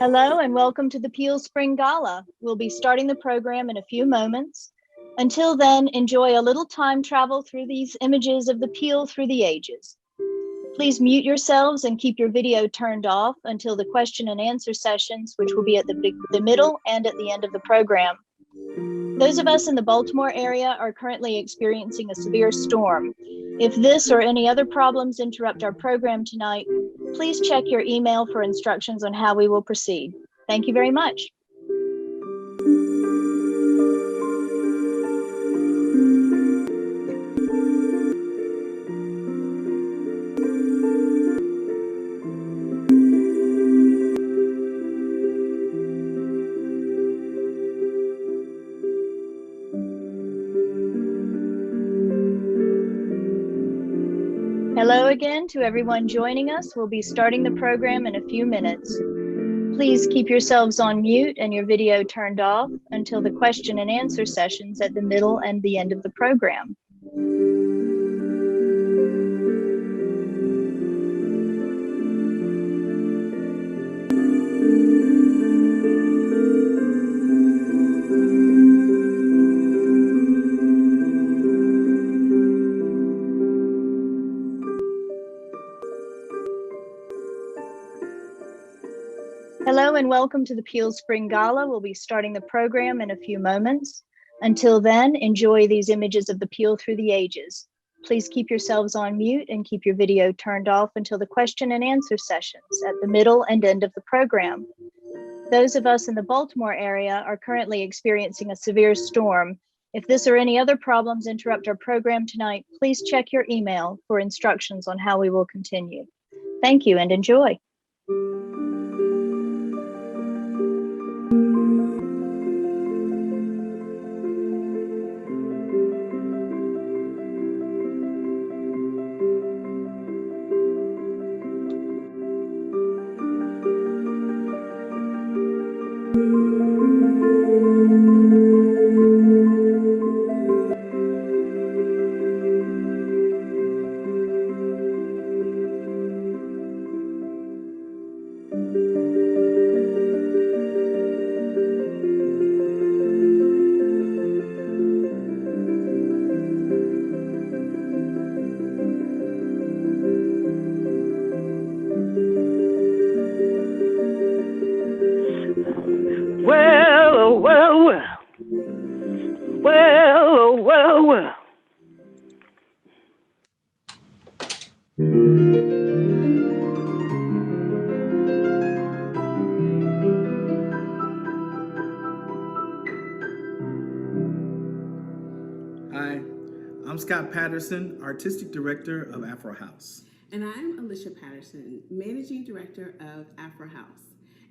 Hello and welcome to the Peel Spring Gala. We'll be starting the program in a few moments. Until then, enjoy a little time travel through these images of the Peel through the ages. Please mute yourselves and keep your video turned off until the question and answer sessions, which will be at the middle and at the end of the program. Those of us in the Baltimore area are currently experiencing a severe storm. If this or any other problems interrupt our program tonight, please check your email for instructions on how we will proceed. Thank you very much. Hello again to everyone joining us. We'll be starting the program in a few minutes. Please keep yourselves on mute and your video turned off until the question and answer sessions at the middle and the end of the program. Hello and welcome to the Peel Spring Gala. We'll be starting the program in a few moments. Until then, enjoy these images of the Peel through the ages. Please keep yourselves on mute and keep your video turned off until the question and answer sessions at the middle and end of the program. Those of us in the Baltimore area are currently experiencing a severe storm. If this or any other problems interrupt our program tonight, please check your email for instructions on how we will continue. Thank you and enjoy. Well. Hi, I'm Scott Patterson, Artistic Director of Afro House. And I'm Alicia Patterson, Managing Director of Afro House.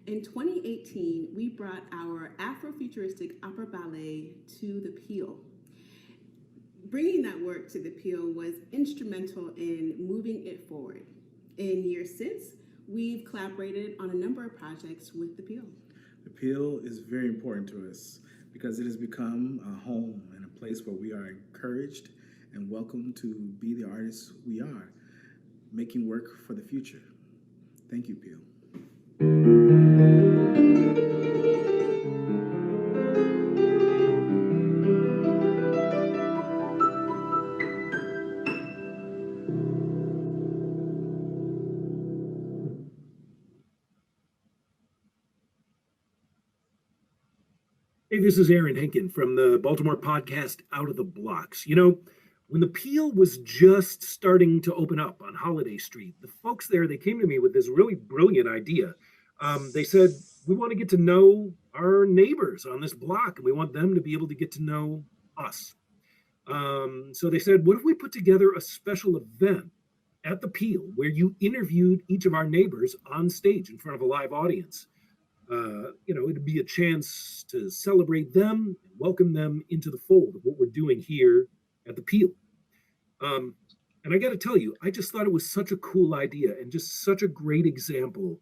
In 2018, we brought our Afrofuturistic opera ballet to the Peel. Bringing that work to the Peel was instrumental in moving it forward. In years since, we've collaborated on a number of projects with the Peel. The Peel is very important to us because it has become a home and a place where we are encouraged and welcome to be the artists we are, making work for the future. Thank you, Peel. Hey, this is Aaron Henkin from the Baltimore podcast Out of the Blocks. You know, when the Peel was just starting to open up on Holiday Street, the folks there, they came to me with this really brilliant idea. They said, we want to get to know our neighbors on this block, and we want them to be able to get to know us. So they said, what if we put together a special event at the Peel where you interviewed each of our neighbors on stage in front of a live audience? It'd be a chance to celebrate them and welcome them into the fold of what we're doing here at the Peel. And I got to tell you, I just thought it was such a cool idea and just such a great example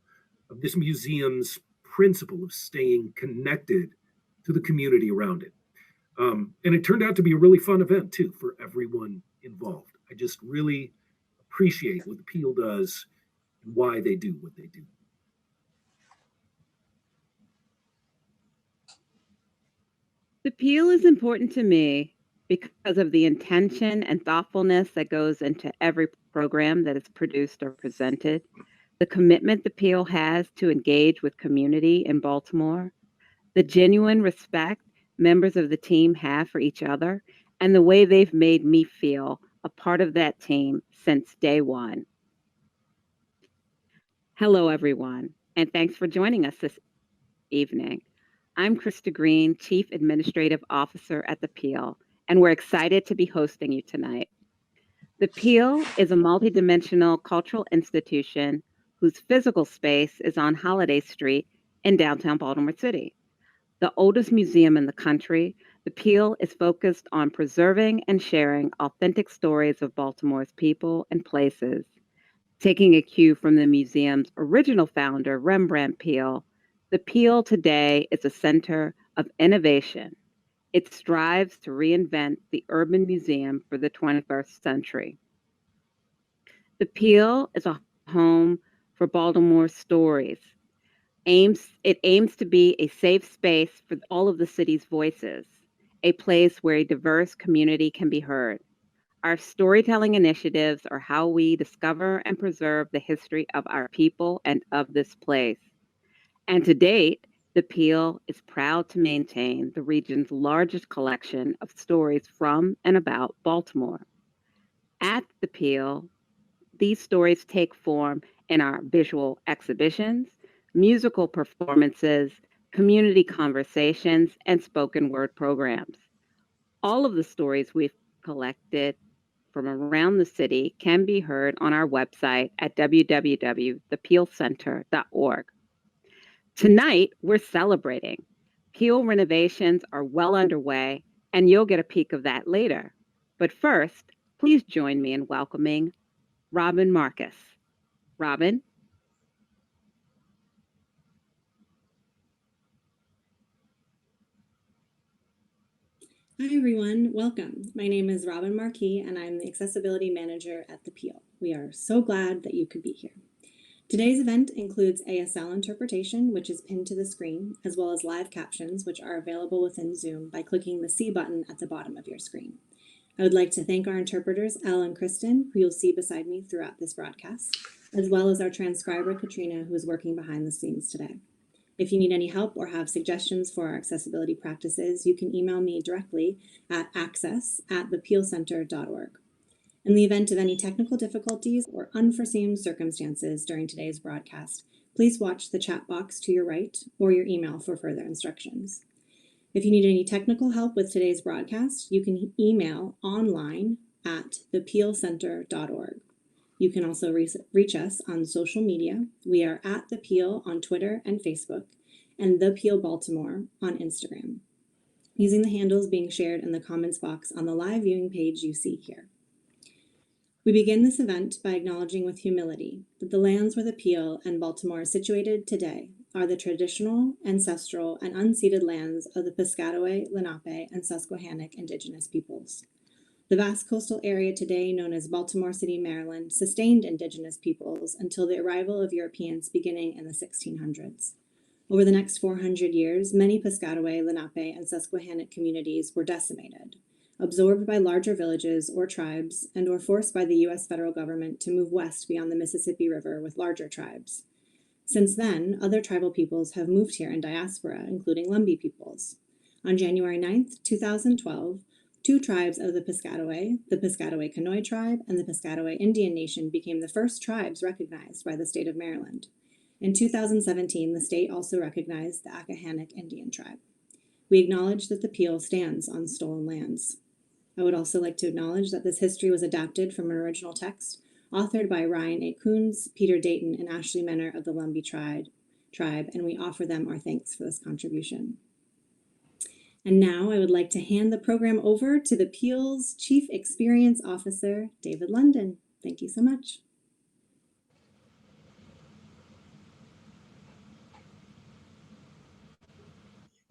of this museum's principle of staying connected to the community around it. And it turned out to be a really fun event, too, for everyone involved. I just really appreciate what the Peel does and why they do what they do. The Peel is important to me because of the intention and thoughtfulness that goes into every program that is produced or presented, the commitment the Peel has to engage with community in Baltimore, the genuine respect members of the team have for each other, and the way they've made me feel a part of that team since day one. Hello, everyone, and thanks for joining us this evening. I'm Krista Green, Chief Administrative Officer at the Peel, and we're excited to be hosting you tonight. The Peel is a multidimensional cultural institution whose physical space is on Holiday Street in downtown Baltimore City. The oldest museum in the country, the Peel is focused on preserving and sharing authentic stories of Baltimore's people and places. Taking a cue from the museum's original founder, Rembrandt Peale, the Peel today is a center of innovation. It strives to reinvent the urban museum for the 21st century. The Peel is a home for Baltimore stories. It aims to be a safe space for all of the city's voices, a place where a diverse community can be heard. Our storytelling initiatives are how we discover and preserve the history of our people and of this place. And to date, the Peel is proud to maintain the region's largest collection of stories from and about Baltimore. At the Peel, these stories take form in our visual exhibitions, musical performances, community conversations, and spoken word programs. All of the stories we've collected from around the city can be heard on our website at www.thepeelcenter.org. Tonight, we're celebrating. Peel renovations are well underway, and you'll get a peek of that later. But first, please join me in welcoming Robin Marcus. Robin? Hi everyone, welcome. My name is Robin Marquis and I'm the Accessibility Manager at the Peel. We are so glad that you could be here. Today's event includes ASL interpretation, which is pinned to the screen, as well as live captions, which are available within Zoom by clicking the C button at the bottom of your screen. I would like to thank our interpreters, Elle and Kristen, who you'll see beside me throughout this broadcast, as well as our transcriber, Katrina, who is working behind the scenes today. If you need any help or have suggestions for our accessibility practices, you can email me directly at access@thepeelcenter.org. In the event of any technical difficulties or unforeseen circumstances during today's broadcast, please watch the chat box to your right or your email for further instructions. If you need any technical help with today's broadcast, you can email online@thepeelcenter.org. You can also reach us on social media. We are at The Peel on Twitter and Facebook, and The Peel Baltimore on Instagram, using the handles being shared in the comments box on the live viewing page you see here. We begin this event by acknowledging with humility that the lands where The Peel and Baltimore are situated today are the traditional, ancestral, and unceded lands of the Piscataway, Lenape, and Susquehannock Indigenous peoples. The vast coastal area today known as Baltimore City, Maryland, sustained Indigenous peoples until the arrival of Europeans beginning in the 1600s. Over the next 400 years, many Piscataway, Lenape, and Susquehannock communities were decimated, absorbed by larger villages or tribes, and were forced by the U.S. federal government to move west beyond the Mississippi River with larger tribes. Since then, other tribal peoples have moved here in diaspora, including Lumbee peoples. On January 9th, 2012, two tribes of the Piscataway Conoy tribe and the Piscataway Indian Nation, became the first tribes recognized by the state of Maryland. In 2017, the state also recognized the Accohannock Indian tribe. We acknowledge that the Peel stands on stolen lands. I would also like to acknowledge that this history was adapted from an original text authored by Ryan A. Coons, Peter Dayton, and Ashley Menner of the Lumbee tribe, and we offer them our thanks for this contribution. And now I would like to hand the program over to the Peel's Chief Experience Officer, David London. Thank you so much.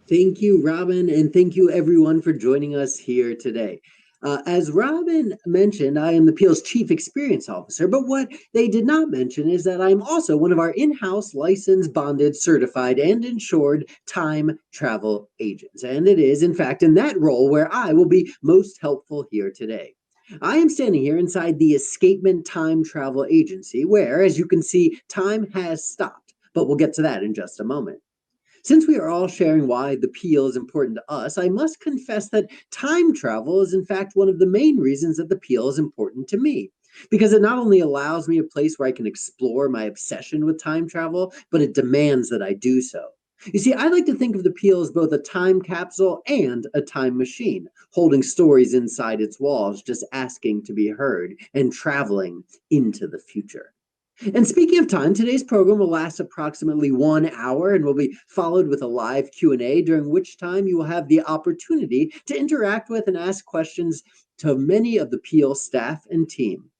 Thank you, Robin, and thank you everyone for joining us here today. As Robin mentioned, I am the Peel's Chief Experience Officer, but what they did not mention is that I'm also one of our in-house licensed, bonded, certified, and insured time travel agents. And it is, in fact, in that role where I will be most helpful here today. I am standing here inside the Escapement Time Travel Agency, where, as you can see, time has stopped, but we'll get to that in just a moment. Since we are all sharing why the Peel is important to us, I must confess that time travel is in fact one of the main reasons that the Peel is important to me. Because it not only allows me a place where I can explore my obsession with time travel, but it demands that I do so. You see, I like to think of the Peel as both a time capsule and a time machine, holding stories inside its walls, just asking to be heard and traveling into the future. And speaking of time, today's program will last approximately 1 hour and will be followed with a live Q&A, during which time you will have the opportunity to interact with and ask questions to many of the Peel staff and team.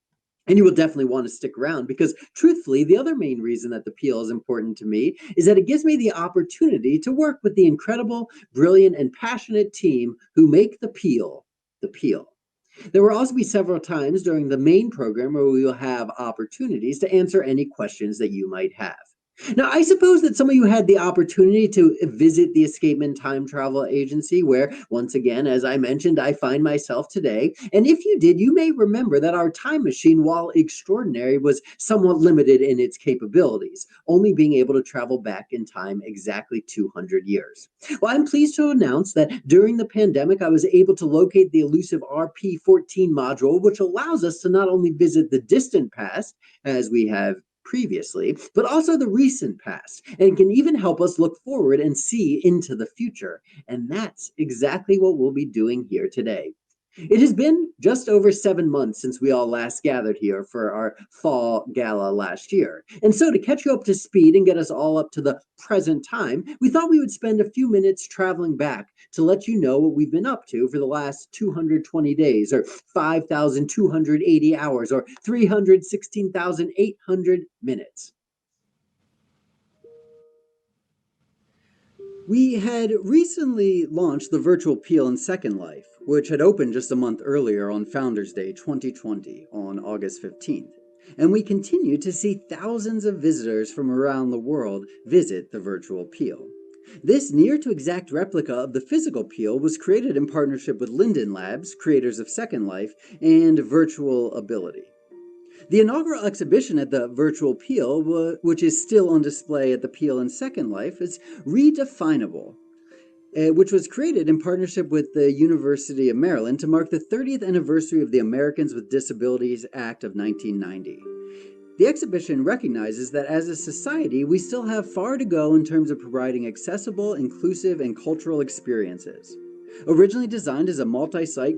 And you will definitely want to stick around because, truthfully, the other main reason that the Peel is important to me is that it gives me the opportunity to work with the incredible, brilliant, and passionate team who make the Peel the Peel. There will also be several times during the main program where we will have opportunities to answer any questions that you might have. Now, I suppose that some of you had the opportunity to visit the Escapement Time Travel Agency, where, once again, as I mentioned, I find myself today. And if you did, you may remember that our time machine, while extraordinary, was somewhat limited in its capabilities, only being able to travel back in time exactly 200 years. Well, I'm pleased to announce that during the pandemic, I was able to locate the elusive RP-14 module, which allows us to not only visit the distant past, as we have previously, but also the recent past, and can even help us look forward and see into the future. And that's exactly what we'll be doing here today. It has been just over 7 months since we all last gathered here for our fall gala last year. And so, to catch you up to speed and get us all up to the present time, we thought we would spend a few minutes traveling back to let you know what we've been up to for the last 220 days, or 5,280 hours, or 316,800 minutes. We had recently launched the virtual Peel in Second Life, which had opened just a month earlier on Founders Day 2020 on August 15th. And we continue to see thousands of visitors from around the world visit the virtual Peel. This near to exact replica of the physical Peel was created in partnership with Linden Labs, creators of Second Life, and Virtual Ability. The inaugural exhibition at the Virtual Peel, which is still on display at the Peel in Second Life, is Redefinable, which was created in partnership with the University of Maryland to mark the 30th anniversary of the Americans with Disabilities Act of 1990. The exhibition recognizes that as a society, we still have far to go in terms of providing accessible, inclusive, and cultural experiences. Originally designed as a multi-site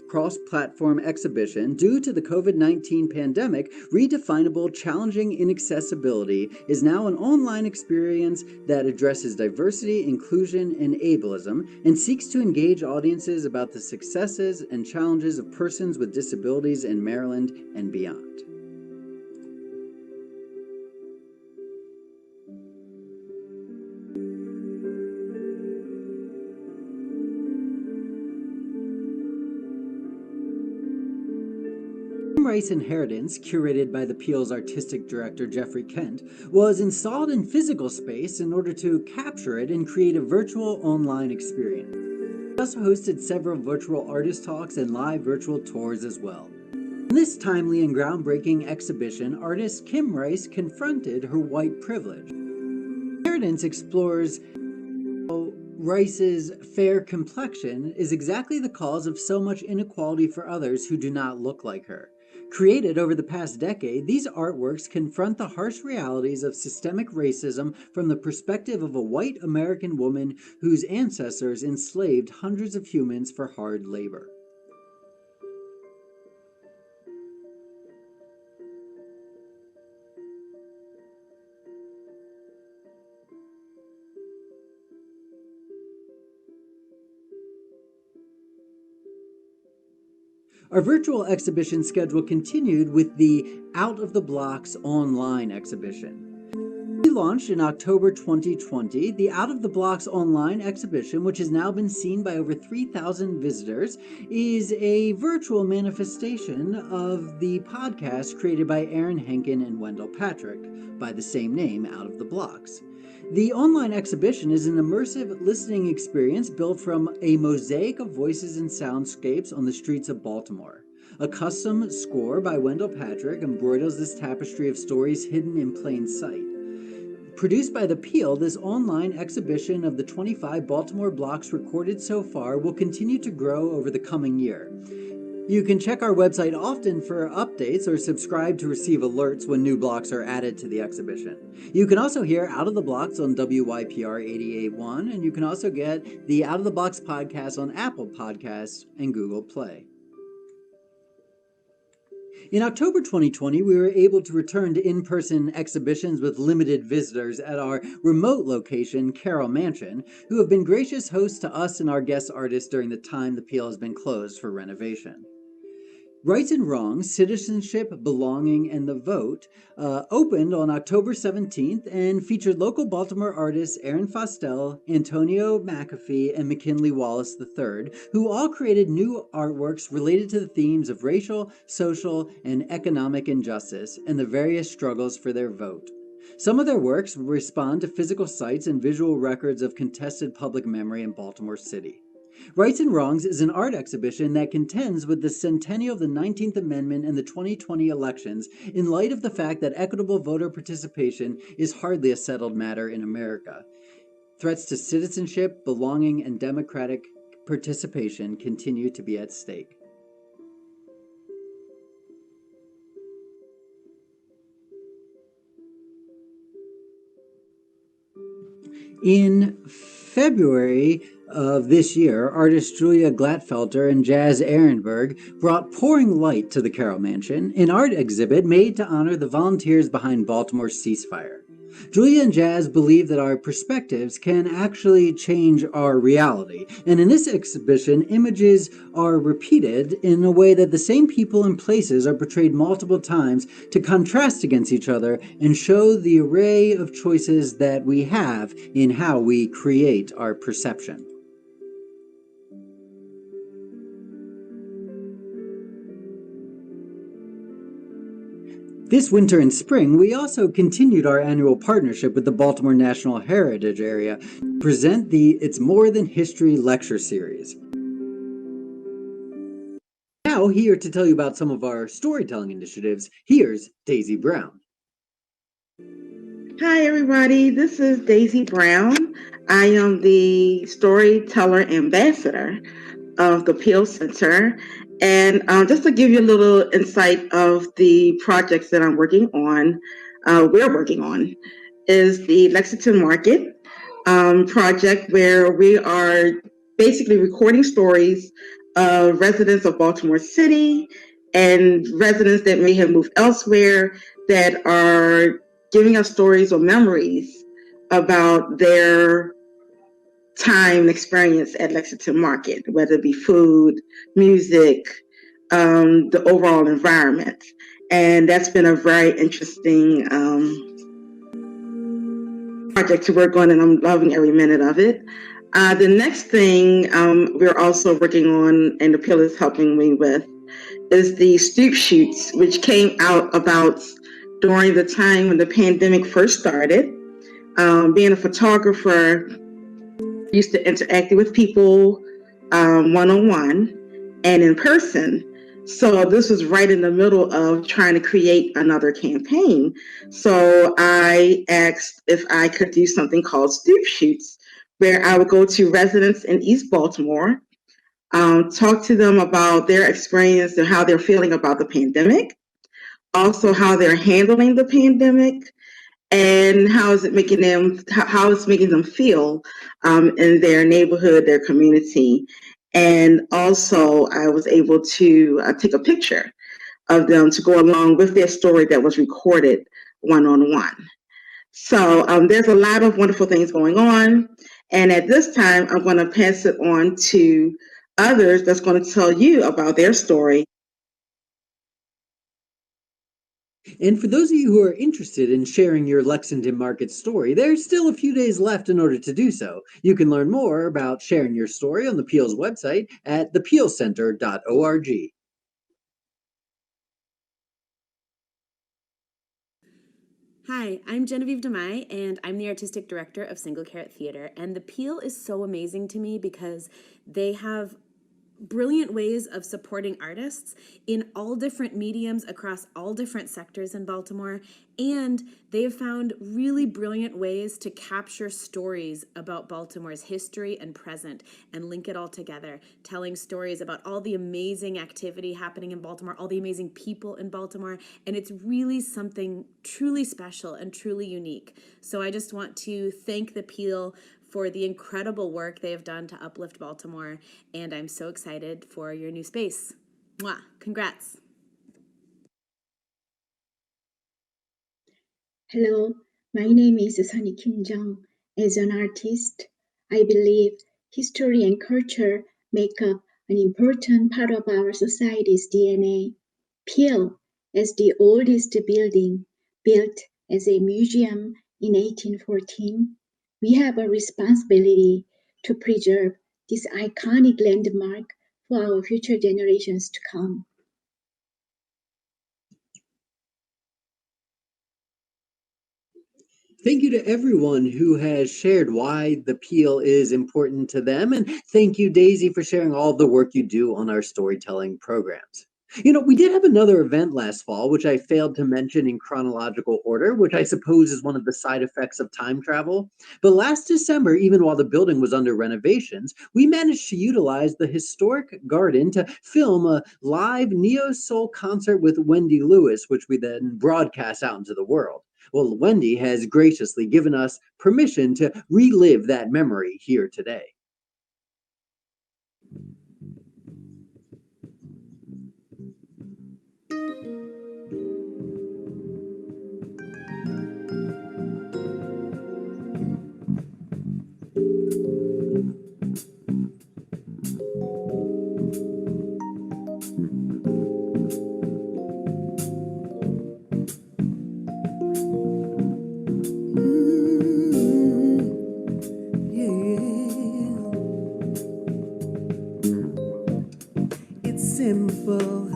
cross-platform exhibition, due to the COVID-19 pandemic, Redefinable Challenging Inaccessibility is now an online experience that addresses diversity, inclusion, and ableism, and seeks to engage audiences about the successes and challenges of persons with disabilities in Maryland and beyond. Rice Inheritance, curated by the Peel's artistic director Jeffrey Kent, was installed in physical space in order to capture it and create a virtual online experience. We also hosted several virtual artist talks and live virtual tours as well. In this timely and groundbreaking exhibition, artist Kim Rice confronted her white privilege. Inheritance explores how Rice's fair complexion is exactly the cause of so much inequality for others who do not look like her. Created over the past decade, these artworks confront the harsh realities of systemic racism from the perspective of a white American woman whose ancestors enslaved hundreds of humans for hard labor. Our virtual exhibition schedule continued with the Out of the Blocks online exhibition. Launched in October 2020, the Out of the Blocks online exhibition, which has now been seen by over 3,000 visitors, is a virtual manifestation of the podcast created by Aaron Henkin and Wendell Patrick by the same name, Out of the Blocks. The online exhibition is an immersive listening experience built from a mosaic of voices and soundscapes on the streets of Baltimore. A custom score by Wendell Patrick embroiders this tapestry of stories hidden in plain sight. Produced by The Peel, this online exhibition of the 25 Baltimore blocks recorded so far will continue to grow over the coming year. You can check our website often for updates or subscribe to receive alerts when new blocks are added to the exhibition. You can also hear Out of the Blocks on WYPR 88.1, and you can also get the Out of the Blocks podcast on Apple Podcasts and Google Play. In October 2020, we were able to return to in-person exhibitions with limited visitors at our remote location, Carroll Mansion, who have been gracious hosts to us and our guest artists during the time the Peel has been closed for renovation. Rights and Wrongs, Citizenship, Belonging, and the Vote opened on October 17th and featured local Baltimore artists Aaron Fostel, Antonio McAfee, and McKinley Wallace III, who all created new artworks related to the themes of racial, social, and economic injustice and the various struggles for their vote. Some of their works respond to physical sites and visual records of contested public memory in Baltimore City. Rights and Wrongs is an art exhibition that contends with the centennial of the 19th Amendment and the 2020 elections in light of the fact that equitable voter participation is hardly a settled matter in America. Threats to citizenship, belonging, and democratic participation continue to be at stake. In February of this year, artist Julia Glatfelter and Jazz Ehrenberg brought Pouring Light to the Carroll Mansion, an art exhibit made to honor the volunteers behind Baltimore's ceasefire. Julia and Jazz believe that our perspectives can actually change our reality, and in this exhibition, images are repeated in a way that the same people and places are portrayed multiple times to contrast against each other and show the array of choices that we have in how we create our perception. This winter and spring, we also continued our annual partnership with the Baltimore National Heritage Area to present the It's More Than History lecture series. Now, here to tell you about some of our storytelling initiatives, here's Daisy Brown. Hi, everybody. This is Daisy Brown. I am the storyteller ambassador of the Peel Center. And just to give you a little insight of the projects that I'm working on, we're working on, is the Lexington Market project, where we are basically recording stories of residents of Baltimore City and residents that may have moved elsewhere that are giving us stories or memories about their time and experience at Lexington Market, whether it be food, music, the overall environment. And that's been a very interesting project to work on, and I'm loving every minute of it. The next thing we're also working on, and the Peel is helping me with, is the Stoop Shoots, which came out about during the time when the pandemic first started. Being a photographer, used to interacting with people one-on-one and in person. So this was right in the middle of trying to create another campaign. So I asked if I could do something called Stoop Shoots, where I would go to residents in East Baltimore, talk to them about their experience and how they're feeling about the pandemic, also how they're handling the pandemic, and how it's making them feel in their neighborhood, their community. And also I was able to take a picture of them to go along with their story that was recorded one-on-one. So there's a lot of wonderful things going on. And at this time, I'm going to pass it on to others that's going to tell you about their story. And for those of you who are interested in sharing your Lexington Market story, there's still a few days left in order to do so. You can learn more about sharing your story on the Peel's website at thepeelcenter.org. Hi, I'm Genevieve DeMai, and I'm the artistic director of Single Carrot Theater. And the Peel is so amazing to me because they have brilliant ways of supporting artists in all different mediums across all different sectors in Baltimore. And they have found really brilliant ways to capture stories about Baltimore's history and present and link it all together, telling stories about all the amazing activity happening in Baltimore, all the amazing people in Baltimore. And it's really something truly special and truly unique. So I just want to thank the Peel for the incredible work they have done to uplift Baltimore, and I'm so excited for your new space. Mwah! Congrats! Hello, my name is Sunny Kim Jung. As an artist, I believe history and culture make up an important part of our society's DNA. Peel, as the oldest building built as a museum in 1814, we have a responsibility to preserve this iconic landmark for our future generations to come. Thank you to everyone who has shared why the Peel is important to them. And thank you, Daisy, for sharing all the work you do on our storytelling programs. You know, we did have another event last fall, which I failed to mention in chronological order, which I suppose is one of the side effects of time travel. But last December, even while the building was under renovations, we managed to utilize the historic garden to film a live neo-soul concert with Wendy Lewis, which we then broadcast out into the world. Well, Wendy has graciously given us permission to relive that memory here today. Simple,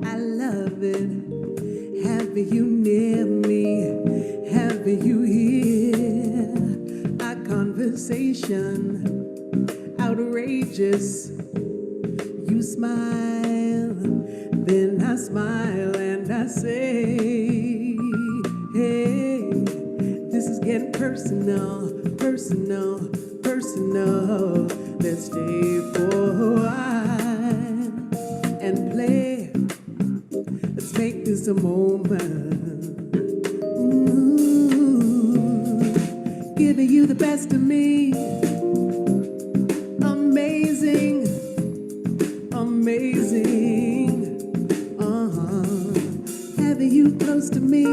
I love it. Having you near me, having you here. Our conversation, outrageous. You smile, then I smile and I say, hey, this is getting personal, personal, personal. Let's stay for a while and play. Let's make this a moment. Giving you the best of me. Amazing, amazing. Having you close to me.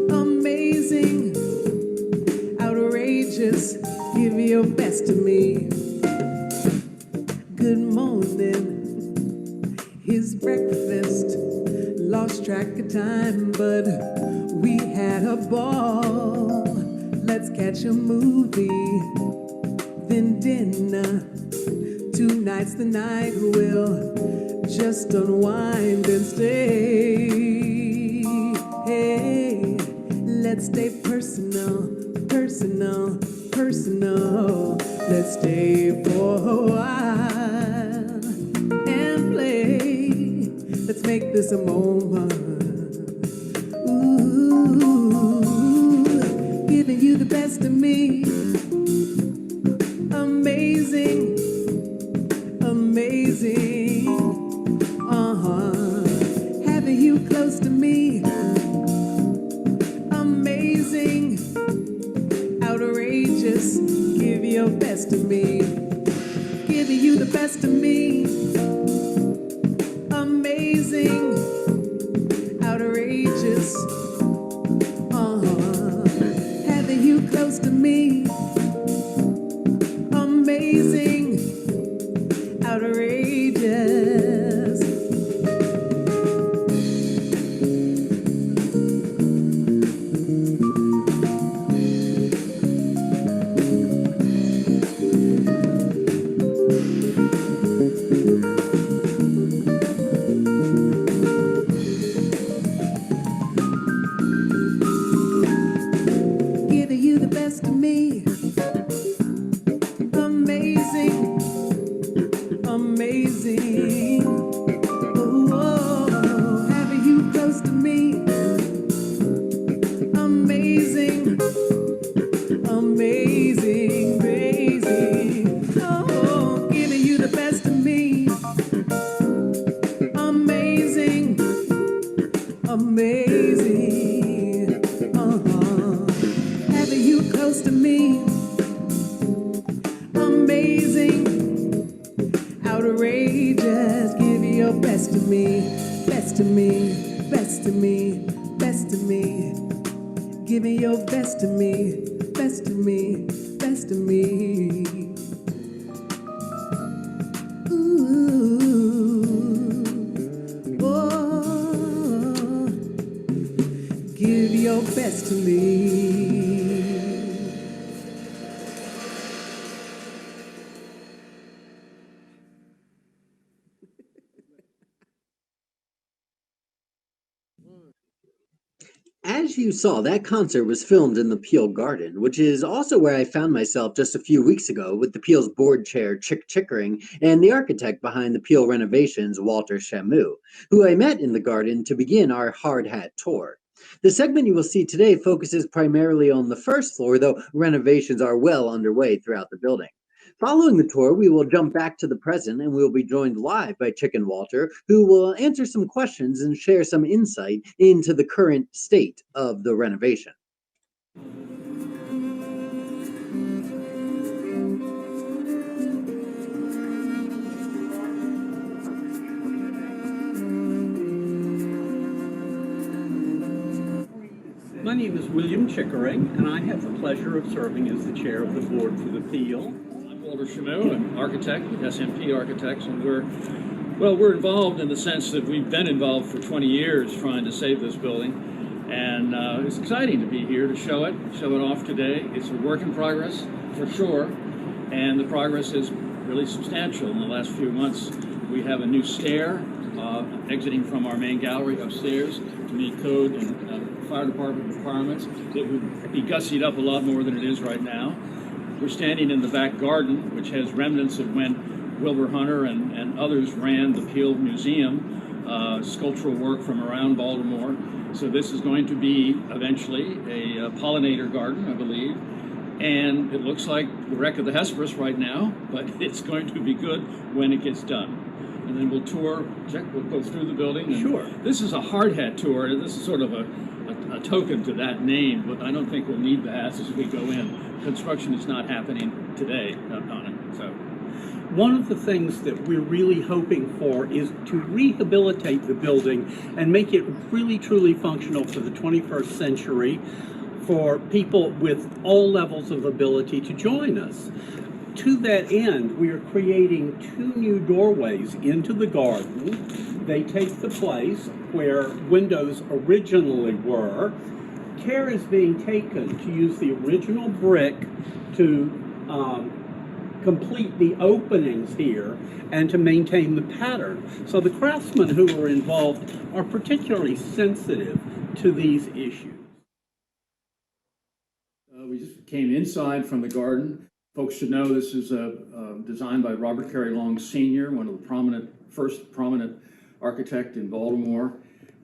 Amazing, outrageous. Give your best to me. Good morning. His breakfast, lost track of time, but we had a ball. Let's catch a movie, then dinner. 2 nights the night we'll just unwind and stay. Hey, let's stay personal, personal, personal. Let's stay for a while and play. Let's make this a moment. Ooh, giving you the best of me. Amazing, amazing. Having you close to me. Amazing, outrageous. Give your best to me. Giving you the best of me. Amazing, outrageous. Having you close to me. me. Give me your best of me, best of me, best of me. Ooh, oh, give your best to me. As you saw, that concert was filmed in the Peel Garden, which is also where I found myself just a few weeks ago with the Peel's board chair, Chick Chickering, and the architect behind the Peel renovations, Walter Shamu, who I met in the garden to begin our hard hat tour. The segment you will see today focuses primarily on the first floor, though renovations are well underway throughout the building. Following the tour, we will jump back to the present and we will be joined live by Chick and Walter, who will answer some questions and share some insight into the current state of the renovation. My name is William Chickering, and I have the pleasure of serving as the chair of the board for the Peel. I'm Walter Shamu, an architect with SMP Architects, and we're involved in the sense that we've been involved for 20 years trying to save this building, and it's exciting to be here to show it off today. It's a work in progress, for sure, and the progress is really substantial. In the last few months, we have a new stair exiting from our main gallery upstairs to meet code and fire department requirements. It would be gussied up a lot more than it is right now. We're standing in the back garden, which has remnants of when Wilbur Hunter and others ran the Peel Museum, sculptural work from around Baltimore. So this is going to be eventually a pollinator garden, I believe. And it looks like the wreck of the Hesperus right now, but it's going to be good when it gets done. And then we'll tour, we'll go through the building. And Sure. This is a hard hat tour. This is sort of a token to that name, but I don't think we'll need the hats as we go in. Construction is not happening today on it. So, one of the things that we're really hoping for is to rehabilitate the building and make it really truly functional for the 21st century for people with all levels of ability to join us. To that end, we are creating 2 new doorways into the garden. They take the place where windows originally were. Care is being taken to use the original brick to complete the openings here and to maintain the pattern. So the craftsmen who are involved are particularly sensitive to these issues. we just came inside from the garden. Folks should know this is designed by Robert Carey Long Sr., one of the first prominent architect in Baltimore.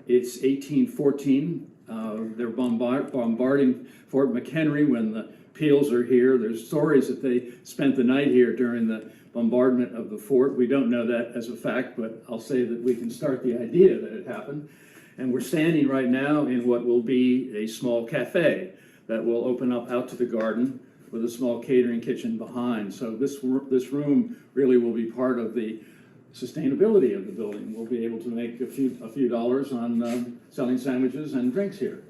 It's 1814. They're bombarding Fort McHenry when the Peels are here. There's stories that they spent the night here during the bombardment of the fort. We don't know that as a fact, but I'll say that we can start the idea that it happened. And we're standing right now in what will be a small cafe that will open up out to the garden with a small catering kitchen behind. So this room really will be part of the sustainability of the building. We'll be able to make a few dollars on selling sandwiches and drinks here.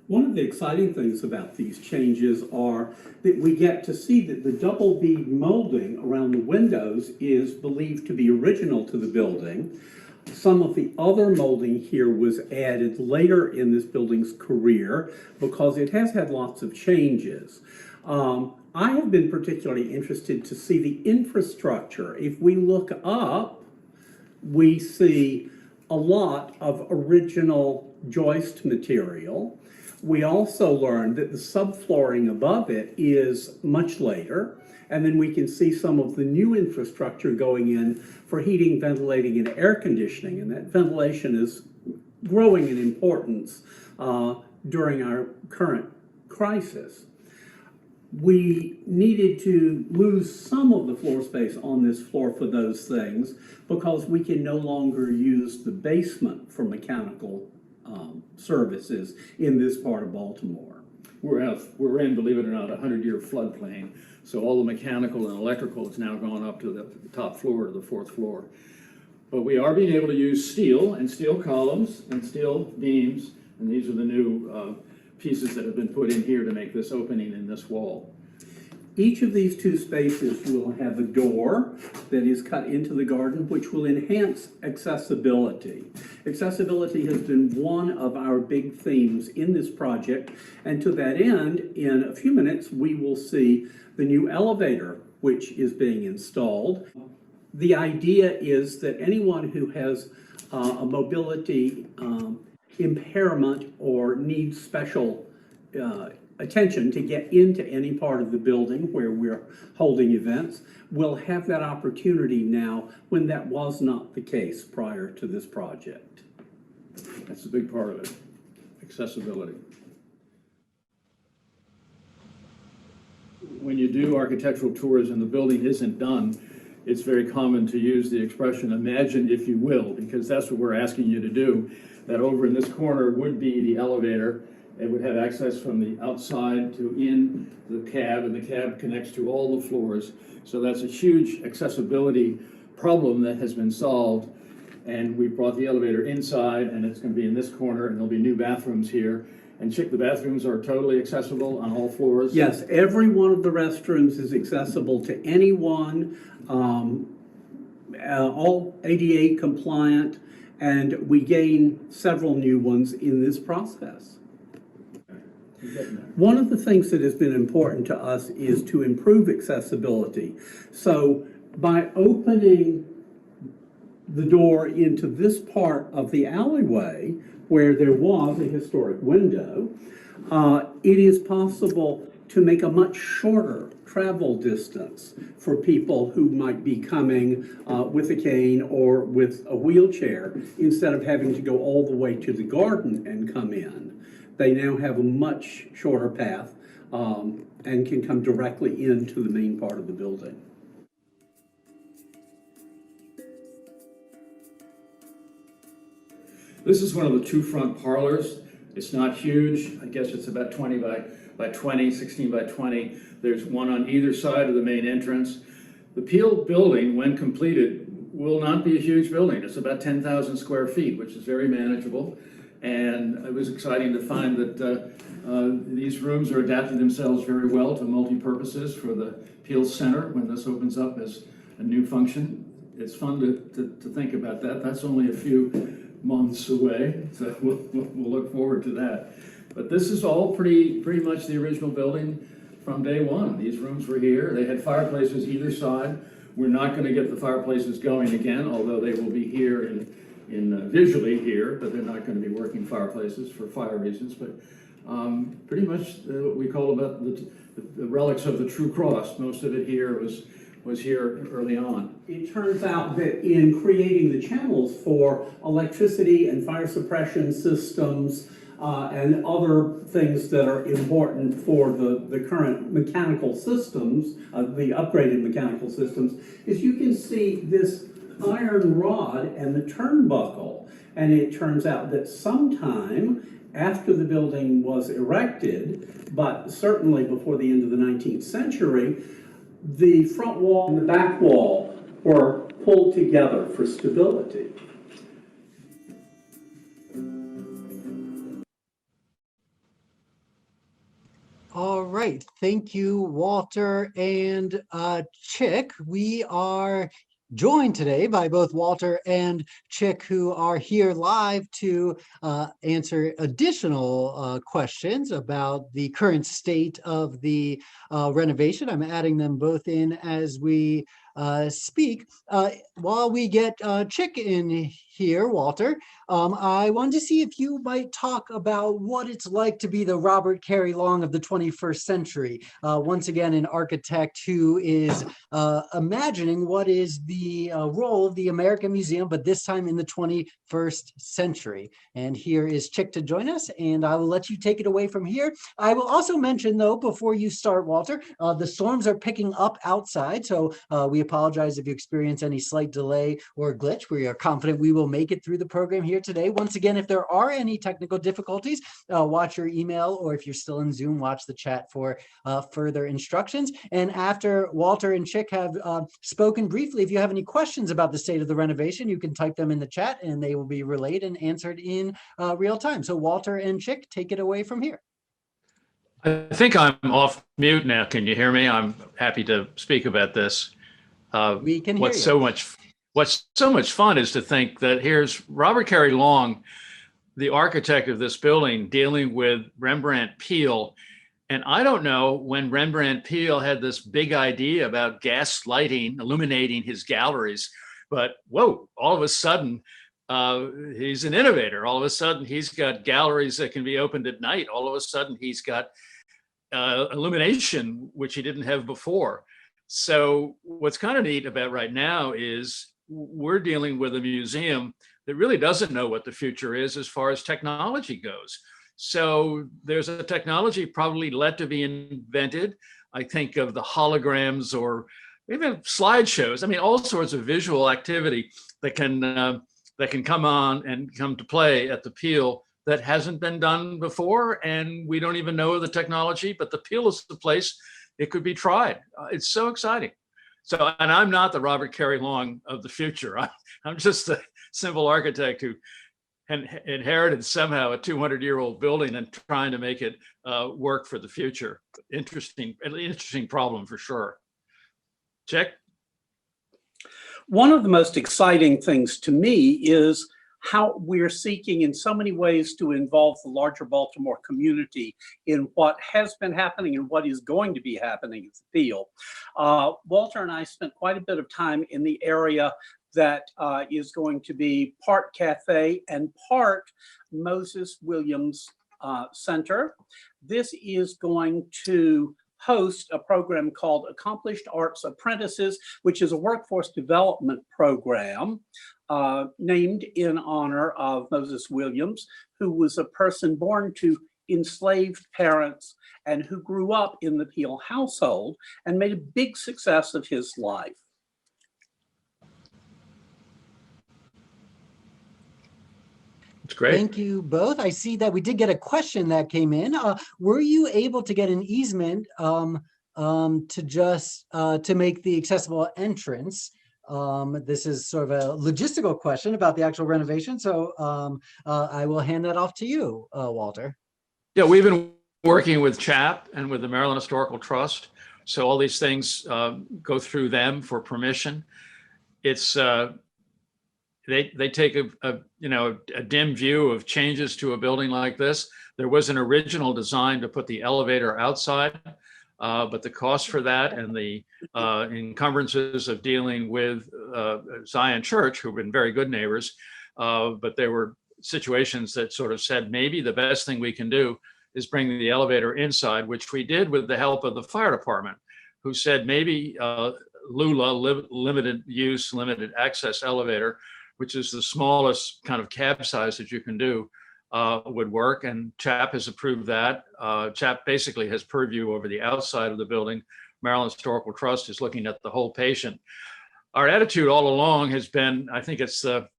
One of the exciting things about these changes are that we get to see that the double bead molding around the windows is believed to be original to the building. Some of the other molding here was added later in this building's career because it has had lots of changes. I have been particularly interested to see the infrastructure. If we look up, we see a lot of original joist material. We also learned that the subflooring above it is much later, and then we can see some of the new infrastructure going in for heating, ventilating, and air conditioning, and that ventilation is growing in importance during our current crisis. We needed to lose some of the floor space on this floor for those things because we can no longer use the basement for mechanical services in this part of Baltimore. We're in, believe it or not, a 100-year floodplain. So all the mechanical and electrical has now gone up to the top floor, to the 4th floor. But we are being able to use steel and steel columns and steel beams And these are the new pieces that have been put in here to make this opening in this wall. Each of these two spaces will have a door that is cut into the garden, which will enhance accessibility. Accessibility has been one of our big themes in this project, and to that end, in a few minutes, we will see the new elevator, which is being installed. The idea is that anyone who has a mobility impairment or needs special attention to get into any part of the building where we're holding events will have that opportunity now when that was not the case prior to this project. That's a big part of it, accessibility. When you do architectural tours and the building isn't done, it's very common to use the expression, imagine if you will, because that's what we're asking you to do. That over in this corner would be the elevator. It would have access from the outside to in the cab, and the cab connects to all the floors. So that's a huge accessibility problem that has been solved. And we brought the elevator inside, and it's going to be in this corner, and there'll be new bathrooms here. And Chick, the bathrooms are totally accessible on all floors? Yes, every one of the restrooms is accessible to anyone, all ADA compliant, and we gain several new ones in this process. One of the things that has been important to us is to improve accessibility. So by opening the door into this part of the alleyway where there was a historic window, it is possible to make a much shorter travel distance for people who might be coming with a cane or with a wheelchair instead of having to go all the way to the garden and come in. They now have a much shorter path and can come directly into the main part of the building. This is one of the two front parlors. It's not huge. I guess it's about 20 by 20, 16 by 20. There's one on either side of the main entrance. The Peel building, when completed, will not be a huge building. It's about 10,000 square feet, which is very manageable. And it was exciting to find that these rooms are adapting themselves very well to multi-purposes for the Peel Center when this opens up as a new function. It's fun to think about that. That's only a few months away, so we'll look forward to that. But this is all pretty much the original building from day one. These rooms were here. They had fireplaces either side. We're not going to get the fireplaces going again, although they will be here in visually here, but they're not going to be working fireplaces for fire reasons. But pretty much what we call about the relics of the True Cross. Most of it here was here early on. It turns out that in creating the channels for electricity and fire suppression systems and other things that are important for the current mechanical systems, the upgraded mechanical systems, is you can see this iron rod and the turnbuckle. And it turns out that sometime after the building was erected, but certainly before the end of the 19th century, the front wall and the back wall were pulled together for stability. All right, thank you, Walter and Chick. We are joined today by both Walter and Chick, who are here live to answer additional questions about the current state of the renovation. I'm adding them both in as we speak. While we get Chick in here, Walter, I wanted to see if you might talk about what it's like to be the Robert Carey Long of the 21st century. Once again, an architect who is imagining what is the role of the American Museum, but this time in the 21st century. And here is Chick to join us, and I will let you take it away from here. I will also mention, though, before you start, Walter, the storms are picking up outside, so we We apologize if you experience any slight delay or glitch. We are confident we will make it through the program here today. Once again, if there are any technical difficulties, watch your email, or if you're still in Zoom, watch the chat for further instructions. And after Walter and Chick have spoken briefly, if you have any questions about the state of the renovation, you can type them in the chat and they will be relayed and answered in real time. So Walter and Chick, take it away from here. I think I'm off mute now. Can you hear me? I'm happy to speak about this. We can hear What's you. What's so much fun is to think that here's Robert Carey Long, the architect of this building, dealing with Rembrandt Peale. And I don't know when Rembrandt Peale had this big idea about gas lighting, illuminating his galleries, but whoa, all of a sudden, he's an innovator. All of a sudden, he's got galleries that can be opened at night. All of a sudden, he's got illumination, which he didn't have before. So what's kind of neat about right now is we're dealing with a museum that really doesn't know what the future is as far as technology goes. So there's a technology probably yet to be invented. I think of the holograms or even slideshows. I mean, all sorts of visual activity that can come on and come to play at the Peale that hasn't been done before. And we don't even know the technology, but the Peale is the place it could be tried. It's so exciting. So, and I'm not the Robert Carey Long of the future. I'm just a simple architect who inherited somehow a 200-year-old building and trying to make it work for the future. Interesting problem for sure. Check. One of the most exciting things to me is how we're seeking in so many ways to involve the larger Baltimore community in what has been happening and what is going to be happening at the Peale. Walter and I spent quite a bit of time in the area that is going to be part cafe and part Moses Williams Center. This is going to host a program called Accomplished Arts Apprentices, which is a workforce development program named in honor of Moses Williams, who was a person born to enslaved parents and who grew up in the Peale household and made a big success of his life. Great. Thank you both. I see that we did get a question that came in. Were you able to get an easement to make the accessible entrance? This is sort of a logistical question about the actual renovation. So I will hand that off to you, Walter. Yeah, we've been working with CHAP and with the Maryland Historical Trust. So all these things go through them for permission. It's they take a dim view of changes to a building like this. There was an original design to put the elevator outside, but the cost for that and the encumbrances of dealing with Zion Church, who've been very good neighbors, but there were situations that sort of said maybe the best thing we can do is bring the elevator inside, which we did with the help of the fire department, who said maybe Lula, limited use, limited access elevator, which is the smallest kind of cab size that you can do, would work. And CHAP has approved that. CHAP basically has purview over the outside of the building. Maryland Historical Trust is looking at the whole patient. Our attitude all along has been, I think it's what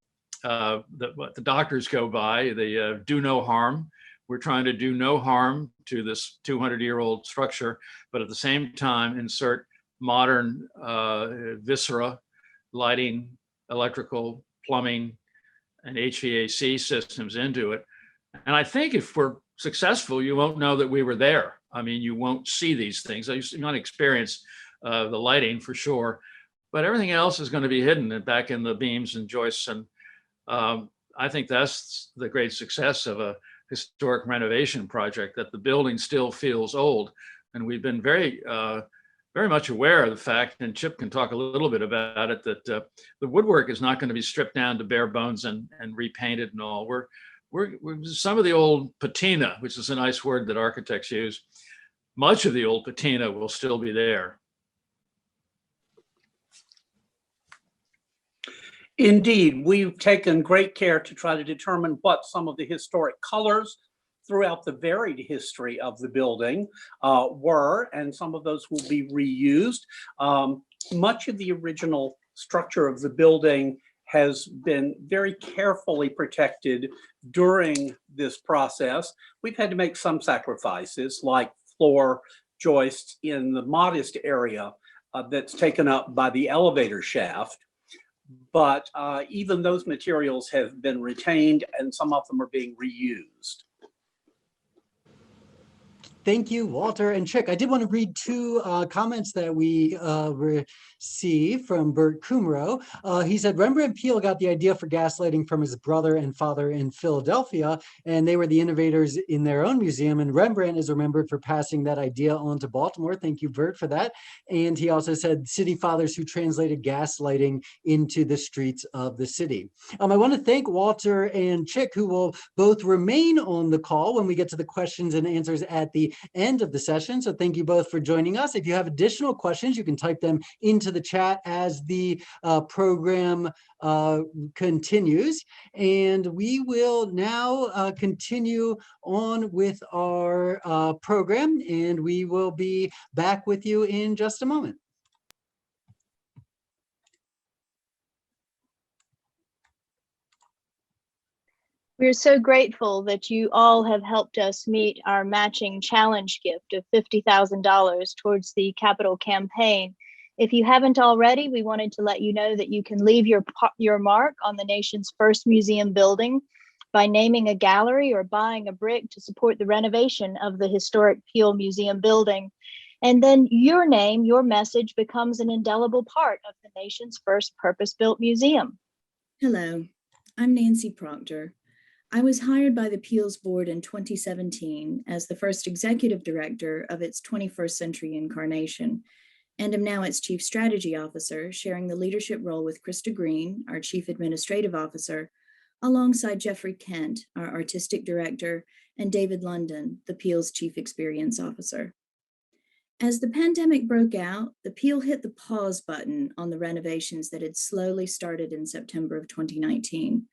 the doctors go by, the do no harm. We're trying to do no harm to this 200-year-old structure, but at the same time insert modern viscera, lighting, electrical, plumbing, and HVAC systems into it. And I think if we're successful, you won't know that we were there. I mean, you won't see these things. You might experience the lighting for sure, but everything else is going to be hidden back in the beams and joists. And I think that's the great success of a historic renovation project, that the building still feels old. And we've been very much aware of the fact, and Chip can talk a little bit about it, that the woodwork is not going to be stripped down to bare bones and repainted and all. We're some of the old patina, which is a nice word that architects use, much of the old patina will still be there. Indeed, we've taken great care to try to determine what some of the historic colors throughout the varied history of the building were, and some of those will be reused. much of the original structure of the building has been very carefully protected during this process. We've had to make some sacrifices, like floor joists in the modest area that's taken up by the elevator shaft. But even those materials have been retained, and some of them are being reused. Thank you, Walter and Chick. I did want to read two comments that we received from Bert Kumro. He said, Rembrandt Peale got the idea for gaslighting from his brother and father in Philadelphia, and they were the innovators in their own museum, and Rembrandt is remembered for passing that idea on to Baltimore. Thank you, Bert, for that. And he also said, city fathers who translated gaslighting into the streets of the city. I want to thank Walter and Chick, who will both remain on the call when we get to the questions and answers at the end of the session. So thank you both for joining us. If you have additional questions, you can type them into the chat as the program continues. And we will now continue on with our program, and we will be back with you in just a moment. We're so grateful that you all have helped us meet our matching challenge gift of $50,000 towards the capital campaign. If you haven't already, we wanted to let you know that you can leave your mark on the nation's first museum building by naming a gallery or buying a brick to support the renovation of the historic Peale Museum building. And then your name, your message becomes an indelible part of the nation's first purpose-built museum. Hello, I'm Nancy Proctor. I was hired by the Peales Board in 2017 as the first executive director of its 21st century incarnation, and am now its chief strategy officer, sharing the leadership role with Krista Green, our chief administrative officer, alongside Jeffrey Kent, our artistic director, and David London, the Peales chief experience officer. As the pandemic broke out, the Peale hit the pause button on the renovations that had slowly started in September of 2019.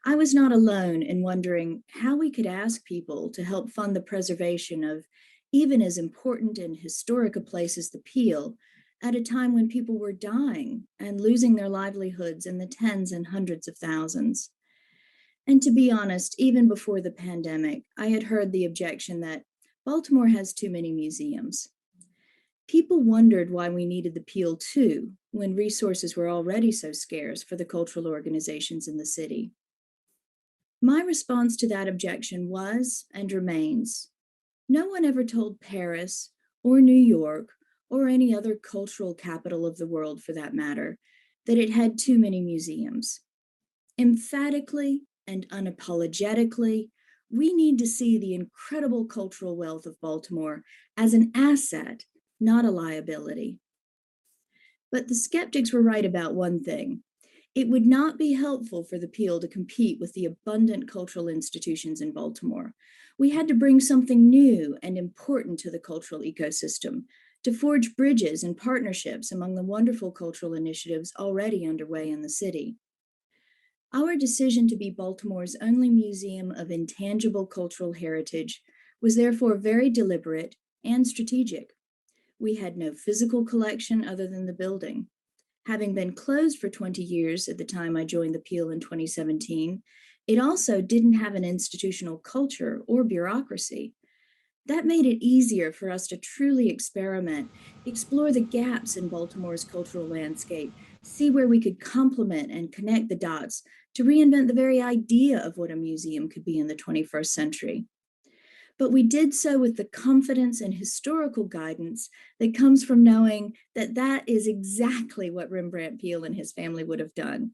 I was not alone in wondering how we could ask people to help fund the preservation of even as important and historic a place as the Peale at a time when people were dying and losing their livelihoods in the tens and hundreds of thousands. And to be honest, even before the pandemic, I had heard the objection that Baltimore has too many museums. People wondered why we needed the Peale too, when resources were already so scarce for the cultural organizations in the city. My response to that objection was and remains, no one ever told Paris or New York or any other cultural capital of the world for that matter, that it had too many museums. Emphatically and unapologetically, we need to see the incredible cultural wealth of Baltimore as an asset, not a liability. But the skeptics were right about one thing. It would not be helpful for the Peale to compete with the abundant cultural institutions in Baltimore. We had to bring something new and important to the cultural ecosystem, to forge bridges and partnerships among the wonderful cultural initiatives already underway in the city. Our decision to be Baltimore's only museum of intangible cultural heritage was therefore very deliberate and strategic. We had no physical collection other than the building. Having been closed for 20 years at the time I joined the Peale in 2017, it also didn't have an institutional culture or bureaucracy. That made it easier for us to truly experiment, explore the gaps in Baltimore's cultural landscape, see where we could complement and connect the dots to reinvent the very idea of what a museum could be in the 21st century. But we did so with the confidence and historical guidance that comes from knowing that that is exactly what Rembrandt Peale and his family would have done.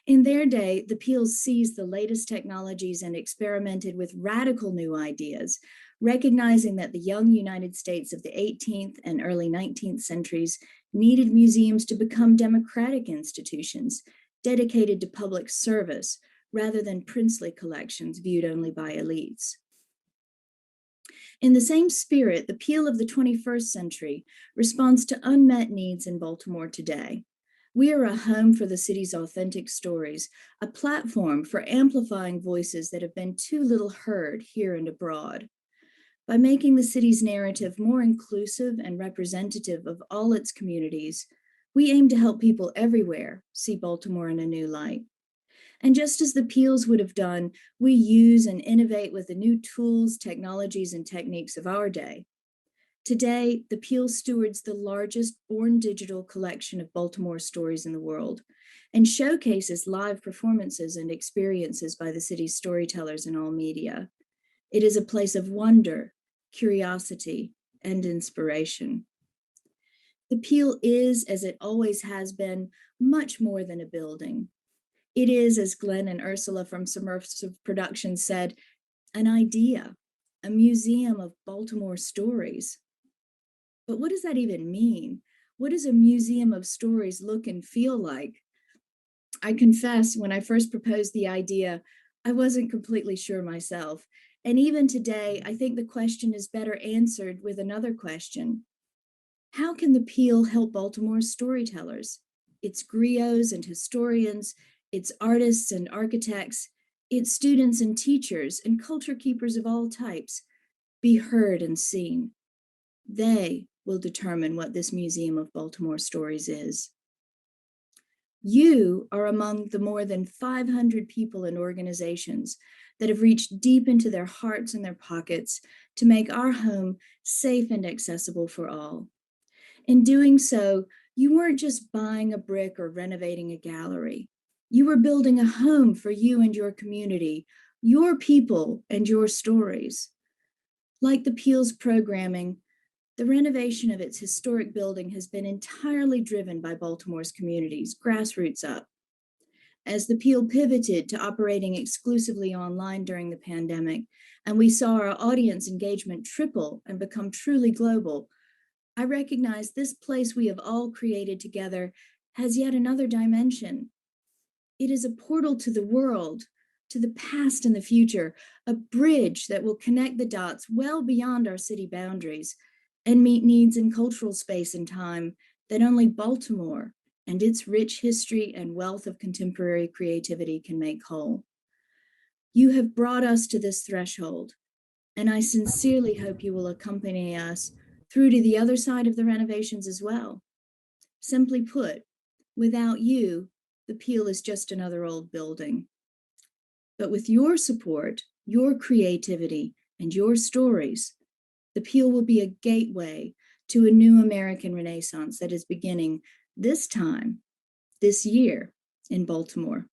In their day, the Peales seized the latest technologies and experimented with radical new ideas, recognizing that the young United States of the 18th and early 19th centuries needed museums to become democratic institutions, dedicated to public service, rather than princely collections viewed only by elites. In the same spirit, the Peale of the 21st century responds to unmet needs in Baltimore today. We are a home for the city's authentic stories, a platform for amplifying voices that have been too little heard here and abroad. By making the city's narrative more inclusive and representative of all its communities, We aim to help people everywhere see Baltimore in a new light. And just as the Peels would have done, we use and innovate with the new tools, technologies, and techniques of our day. Today, the Peel stewards the largest born digital collection of Baltimore stories in the world and showcases live performances and experiences by the city's storytellers in all media. It is a place of wonder, curiosity, and inspiration. The Peel is, as it always has been, much more than a building. It is, as Glenn and Ursula from Submersive Productions said, an idea, a museum of Baltimore stories. But what does that even mean? What does a museum of stories look and feel like? I confess, when I first proposed the idea, I wasn't completely sure myself. And even today, I think the question is better answered with another question. How can the Peel help Baltimore's storytellers, its griots and historians, its artists and architects, its students and teachers, and culture keepers of all types be heard and seen? They will determine what this Museum of Baltimore Stories is. You are among the more than 500 people and organizations that have reached deep into their hearts and their pockets to make our home safe and accessible for all. In doing so, you weren't just buying a brick or renovating a gallery. You were building a home for you and your community, your people and your stories. Like the Peel's programming, the renovation of its historic building has been entirely driven by Baltimore's communities, grassroots up. As the Peel pivoted to operating exclusively online during the pandemic, and we saw our audience engagement triple and become truly global, I recognize this place we have all created together has yet another dimension. It is a portal to the world, to the past and the future, a bridge that will connect the dots well beyond our city boundaries and meet needs in cultural space and time that only Baltimore and its rich history and wealth of contemporary creativity can make whole. You have brought us to this threshold, and I sincerely hope you will accompany us through to the other side of the renovations as well. Simply put, without you, the Peel is just another old building. But with your support, your creativity, and your stories, the Peel will be a gateway to a new American Renaissance that is beginning this time, this year, in Baltimore.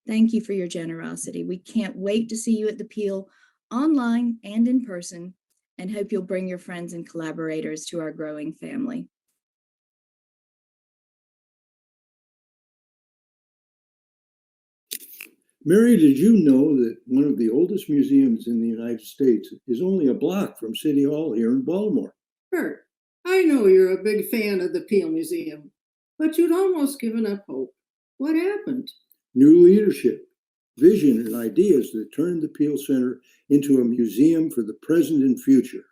Thank you for your generosity. We can't wait to see you at the Peel, online and in person, and hope you'll bring your friends and collaborators to our growing family. Mary, did you know that one of the oldest museums in the United States is only a block from City Hall here in Baltimore? Bert, I know you're a big fan of the Peel Museum, but you'd almost given up hope. What happened? New leadership, vision, and ideas that turned the Peel Center into a museum for the present and future.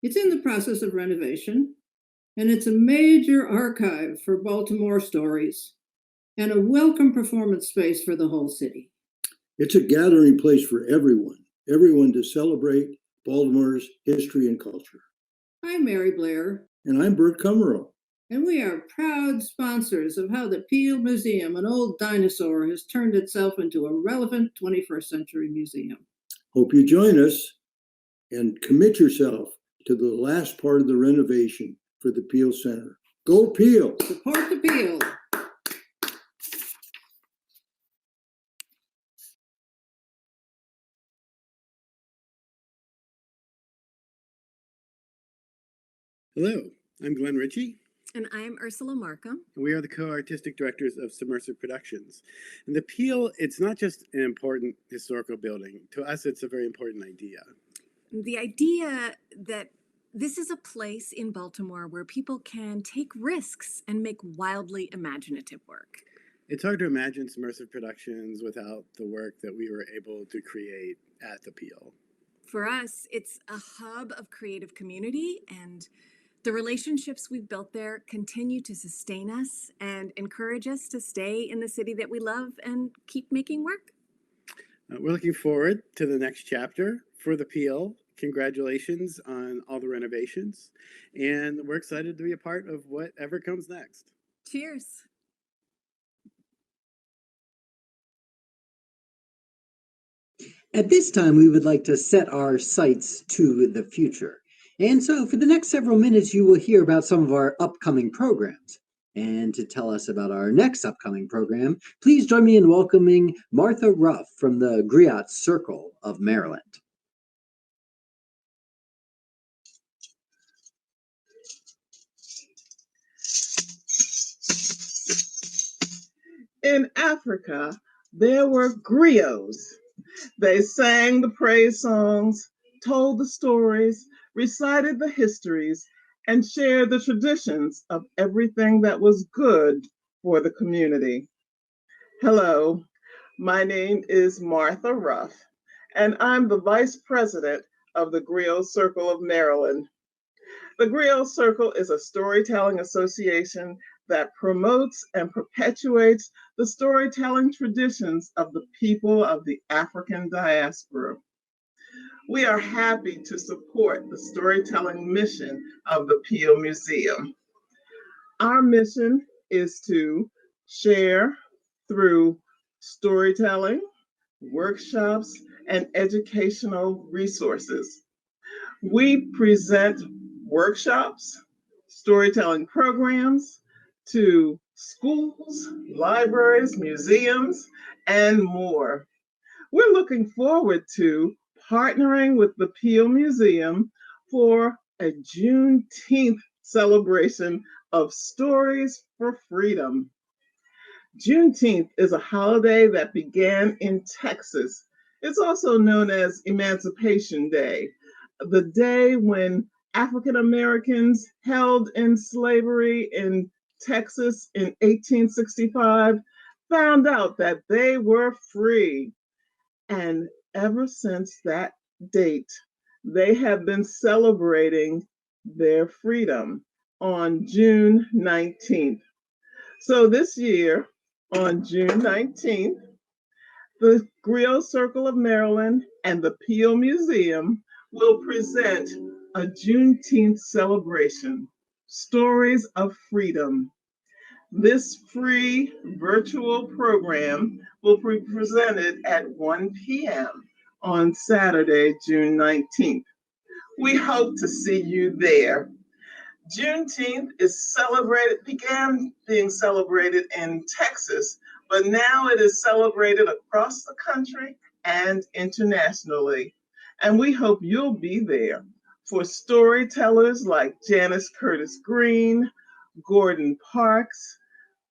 It's in the process of renovation, and it's a major archive for Baltimore stories and a welcome performance space for the whole city. It's a gathering place for everyone to celebrate Baltimore's history and culture. I'm Mary Blair. And I'm Bert Kummerow. And we are proud sponsors of how the Peel Museum, an old dinosaur, has turned itself into a relevant 21st century museum. Hope you join us and commit yourself to the last part of the renovation for the Peel Center. Go Peel! Support the Peel! Hello, I'm Glenn Ritchie. And I'm Ursula Markham. And we are the co-artistic directors of Submersive Productions. And the Peel, it's not just an important historical building. To us, it's a very important idea. The idea that this is a place in Baltimore where people can take risks and make wildly imaginative work. It's hard to imagine Submersive Productions without the work that we were able to create at the Peel. For us, it's a hub of creative community, and the relationships we've built there continue to sustain us and encourage us to stay in the city that we love and keep making work. We're looking forward to the next chapter for the Peel, congratulations on all the renovations. And we're excited to be a part of whatever comes next. Cheers. At this time, we would like to set our sights to the future. And so for the next several minutes, you will hear about some of our upcoming programs. And to tell us about our next upcoming program, please join me in welcoming Martha Ruff from the Griot Circle of Maryland. In Africa, there were griots. They sang the praise songs, told the stories, recited the histories, and shared the traditions of everything that was good for the community. Hello, my name is Martha Ruff, and I'm the Vice President of the Griot Circle of Maryland. The Griot Circle is a storytelling association that promotes and perpetuates the storytelling traditions of the people of the African diaspora. We are happy to support the storytelling mission of the Peel Museum. Our mission is to share through storytelling, workshops, and educational resources. We present workshops, storytelling programs to schools, libraries, museums, and more. We're looking forward to partnering with the Peel Museum for a Juneteenth celebration of Stories for Freedom. Juneteenth is a holiday that began in Texas. It's also known as Emancipation Day, the day when African Americans held in slavery in Texas in 1865 found out that they were free. And ever since that date, they have been celebrating their freedom on June 19th. So this year, on June 19th, the Griot Circle of Maryland and the Peel Museum will present a Juneteenth celebration, Stories of Freedom. This free virtual program will be presented at 1 p.m. on Saturday, June 19th. We hope to see you there. Juneteenth began being celebrated in Texas, but now it is celebrated across the country and internationally. And we hope you'll be there for storytellers like Janice Curtis Green, Gordon Parks,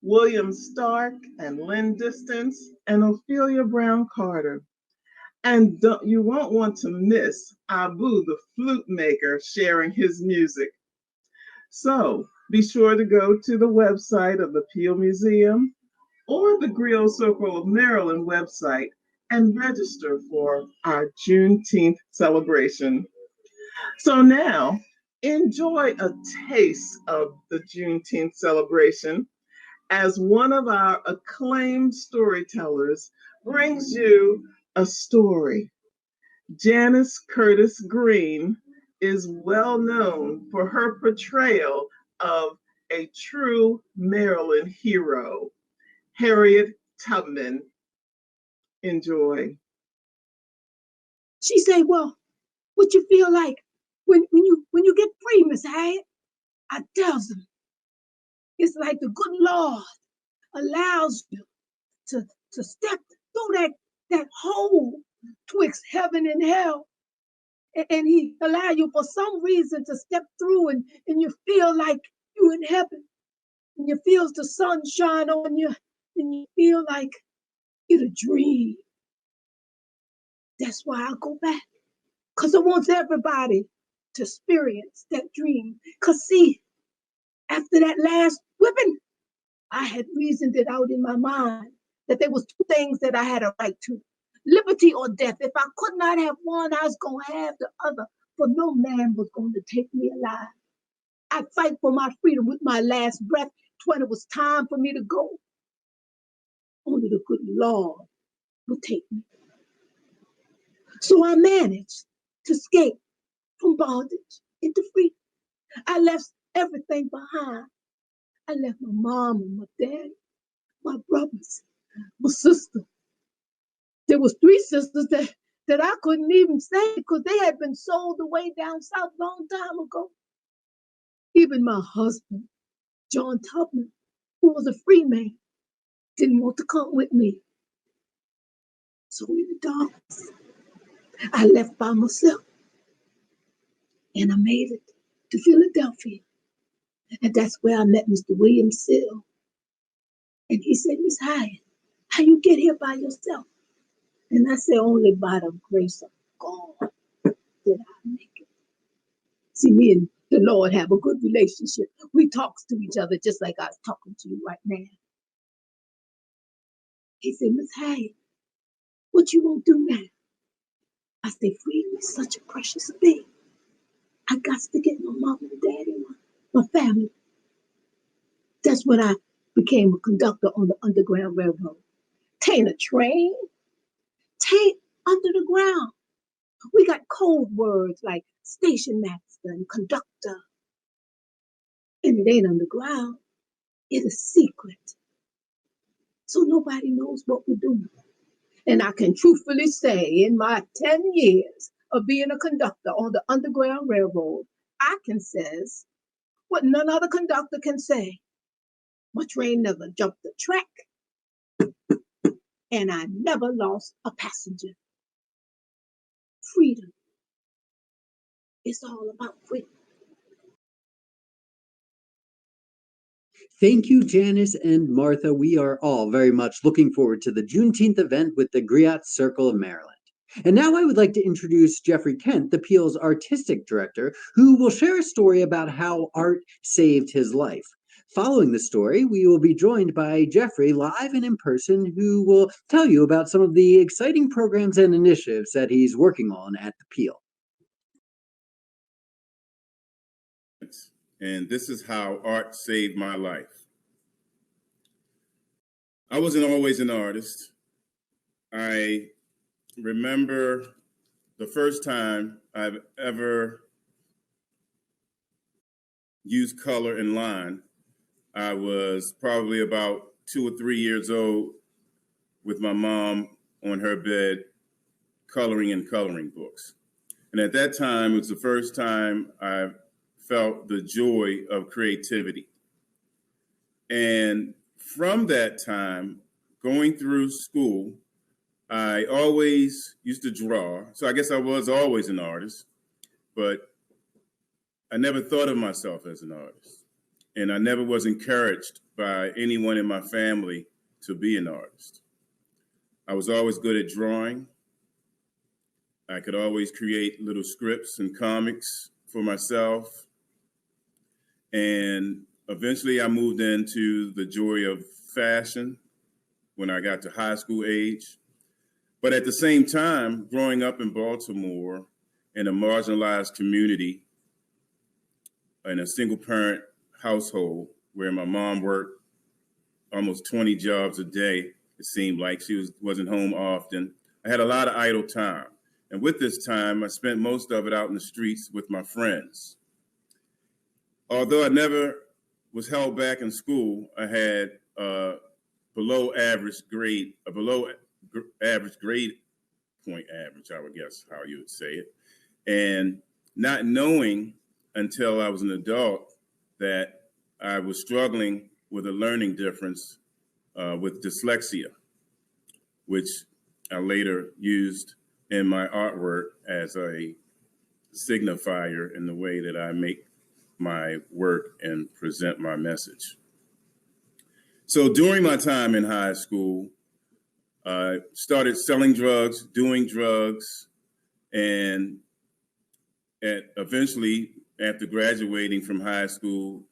William Stark, and Lynn Distance, and Ophelia Brown Carter. And you won't want to miss Abu, the flute maker, sharing his music. So be sure to go to the website of the Peel Museum or the Griot Circle of Maryland website and register for our Juneteenth celebration. So now, enjoy a taste of the Juneteenth celebration as one of our acclaimed storytellers brings you a story. Janice Curtis Green is well known for her portrayal of a true Maryland hero, Harriet Tubman. Enjoy. She said, well, what you feel like when you get free, Miss Harriet? I tells them, it's like the good Lord allows you to step through that hole twixt heaven and hell. And he allow you for some reason to step through and you feel like you're in heaven. And you feel the sun shine on you and you feel like it's a dream. That's why I go back. Because I want everybody to experience that dream. Because see, after that last whipping, I had reasoned it out in my mind that there was two things that I had a right to. Liberty or death. If I could not have one, I was going to have the other. For no man was going to take me alive. I'd fight for my freedom with my last breath when it was time for me to go. Only the good Lord would take me. So I managed to escape from bondage into freedom. I left everything behind. I left my mom and my dad, my brothers, my sister. There was 3 sisters that I couldn't even say because they had been sold away down south long time ago. Even my husband, John Tubman, who was a free man, didn't want to come with me. So in the darkness, I left by myself. And I made it to Philadelphia. And that's where I met Mr. William Sill. And he said, Miss Hyatt, how you get here by yourself? And I said, only by the grace of God did I make it. See, me and the Lord have a good relationship. We talk to each other just like I was talking to you right now. He said, Miss Hyatt, what you gonna do now? I said, freedom is such a precious thing. I got to get my mom and daddy, my family. That's when I became a conductor on the Underground Railroad. Tain't a train, tain't under the ground. We got code words like station master and conductor. And it ain't underground, it is secret. So nobody knows what we're doing. And I can truthfully say, in my 10 years of being a conductor on the Underground Railroad, I can say what none other conductor can say. My train never jumped the track, and I never lost a passenger. Freedom. It's all about freedom. Thank you, Janice and Martha. We are all very much looking forward to the Juneteenth event with the Griot Circle of Maryland. And now I would like to introduce Jeffrey Kent, the Peel's artistic director, who will share a story about how art saved his life. Following the story, we will be joined by Jeffrey live and in person, who will tell you about some of the exciting programs and initiatives that he's working on at the Peel. And this is how art saved my life. I wasn't always an artist. I remember the first time I've ever used color and line. I was probably about 2 or 3 years old with my mom on her bed coloring in coloring books. And at that time, it was the first time I felt the joy of creativity. And from that time, going through school, I always used to draw. So I guess I was always an artist, but I never thought of myself as an artist. And I never was encouraged by anyone in my family to be an artist. I was always good at drawing. I could always create little scripts and comics for myself. And eventually I moved into the joy of fashion when I got to high school age. But at the same time, growing up in Baltimore in a marginalized community, in a single parent household where my mom worked almost 20 jobs a day, it seemed like she wasn't home often. I had a lot of idle time. And with this time, I spent most of it out in the streets with my friends. Although I never was held back in school, I had a below average grade point average, I would guess how you would say it. And not knowing until I was an adult that I was struggling with a learning difference with dyslexia, which I later used in my artwork as a signifier in the way that I make my work and present my message. So during my time in high school, I started selling drugs, doing drugs, and eventually, after graduating from high school,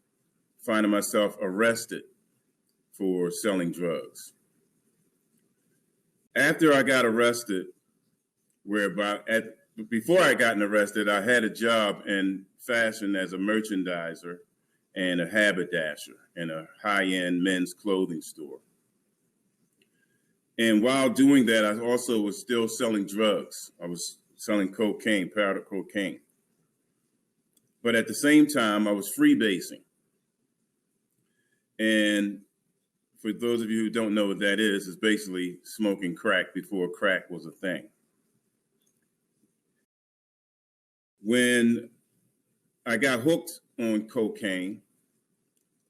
finding myself arrested for selling drugs. After I got arrested, before I gotten arrested, I had a job in fashion as a merchandiser and a haberdasher in a high-end men's clothing store. And while doing that, I also was still selling drugs. I was selling cocaine, powder cocaine. But at the same time, I was freebasing. And for those of you who don't know what that is, it's basically smoking crack before crack was a thing. When I got hooked on cocaine,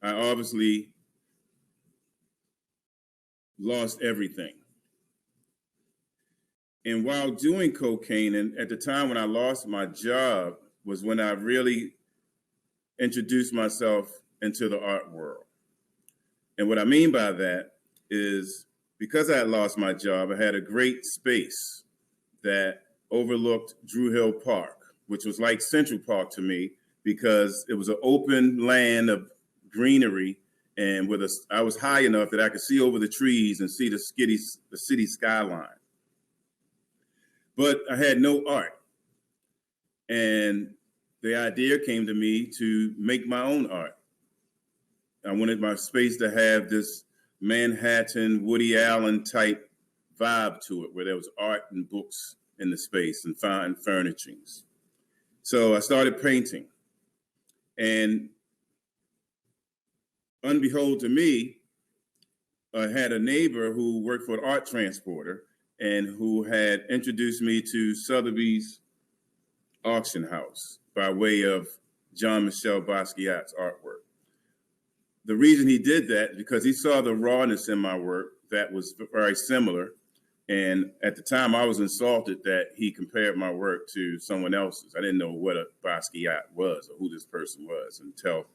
I obviously lost everything. And while doing cocaine, and at the time when I lost my job, was when I really introduced myself into the art world. And what I mean by that is because I had lost my job, I had a great space that overlooked Drew Hill Park, which was like Central Park to me because it was an open land of greenery, and I was high enough that I could see over the trees and see the city skyline. But I had no art. And the idea came to me to make my own art. I wanted my space to have this Manhattan, Woody Allen type vibe to it, where there was art and books in the space and fine furnishings. So I started painting. And unbehold to me, I had a neighbor who worked for an art transporter and who had introduced me to Sotheby's auction house by way of Jean-Michel Basquiat's artwork. The reason he did that is because he saw the rawness in my work that was very similar. And at the time, I was insulted that he compared my work to someone else's. I didn't know what a Basquiat was or who this person was until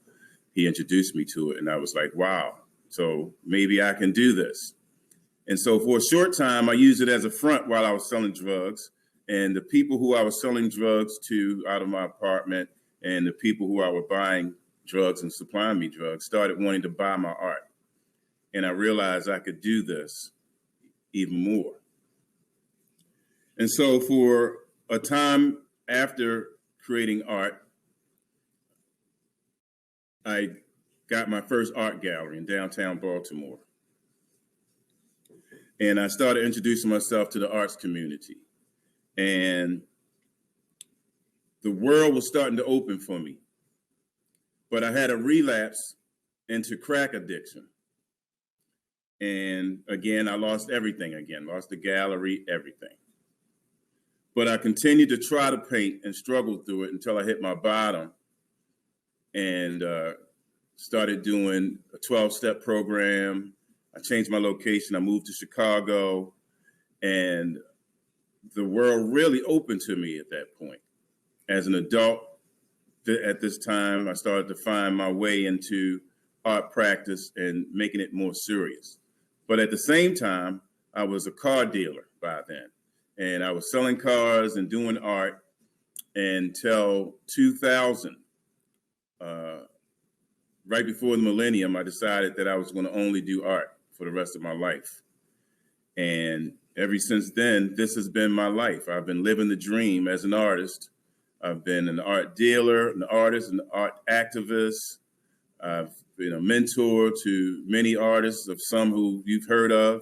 he introduced me to it. And I was like, wow, so maybe I can do this. And so for a short time, I used it as a front while I was selling drugs. And the people who I was selling drugs to out of my apartment and the people who I were buying drugs and supplying me drugs started wanting to buy my art. And I realized I could do this even more. And so for a time after creating art, I got my first art gallery in downtown Baltimore. And I started introducing myself to the arts community. And the world was starting to open for me. But I had a relapse into crack addiction. And again, I lost everything again, lost the gallery, everything. But I continued to try to paint and struggle through it until I hit my bottom and started doing a 12-step program. I changed my location. I moved to Chicago, and the world really opened to me at that point. As an adult, at this time, I started to find my way into art practice and making it more serious. But at the same time, I was a car dealer by then. And I was selling cars and doing art until 2000. Right before the millennium, I decided that I was going to only do art for the rest of my life. And ever since then, this has been my life. I've been living the dream as an artist. I've been an art dealer, an artist, an art activist. I've been a mentor to many artists, of some who you've heard of.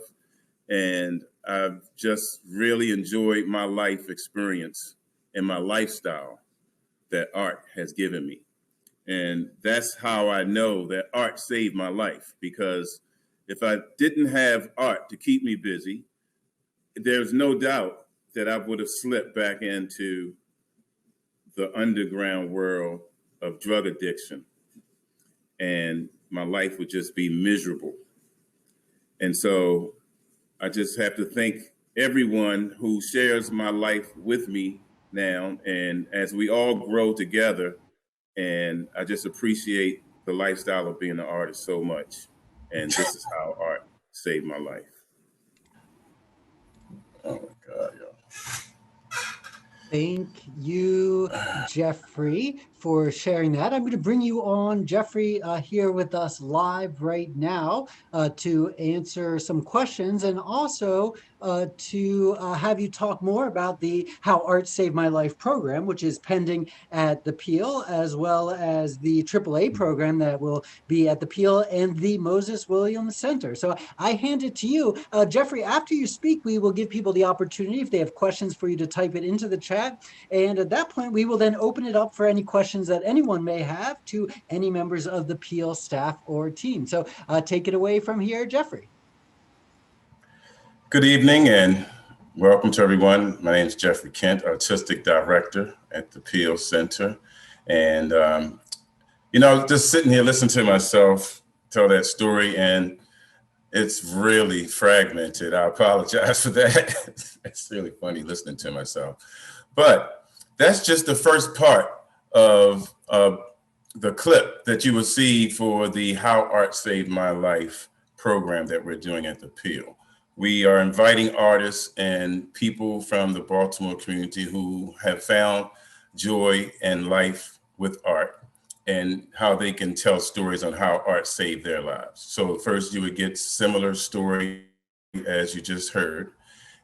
And I've just really enjoyed my life experience and my lifestyle that art has given me. And that's how I know that art saved my life, because if I didn't have art to keep me busy, there's no doubt that I would have slipped back into the underground world of drug addiction, and my life would just be miserable. And so I just have to thank everyone who shares my life with me now, and as we all grow together, and I just appreciate the lifestyle of being an artist so much. And this is how art saved my life. Oh my God, yeah. Thank you, Jeffrey, for sharing that. I'm going to bring you on, Jeffrey, here with us live right now to answer some questions, and also to have you talk more about the How Art Saved My Life program, which is pending at the Peel, as well as the AAA program that will be at the Peel and the Moses Williams Center. So I hand it to you. Jeffrey, after you speak, we will give people the opportunity, if they have questions, for you to type it into the chat. And at that point, we will then open it up for any questions questions that anyone may have to any members of the Peel staff or team. So take it away from here, Jeffrey. Good evening and welcome to everyone. My name is Jeffrey Kent, Artistic Director at the Peel Center. And, just sitting here listening to myself tell that story, and it's really fragmented. I apologize for that. It's really funny listening to myself. But that's just the first part of the clip that you will see for the How Art Saved My Life program that we're doing at the Peel. We are inviting artists and people from the Baltimore community who have found joy and life with art and how they can tell stories on how art saved their lives. So first you would get similar story as you just heard.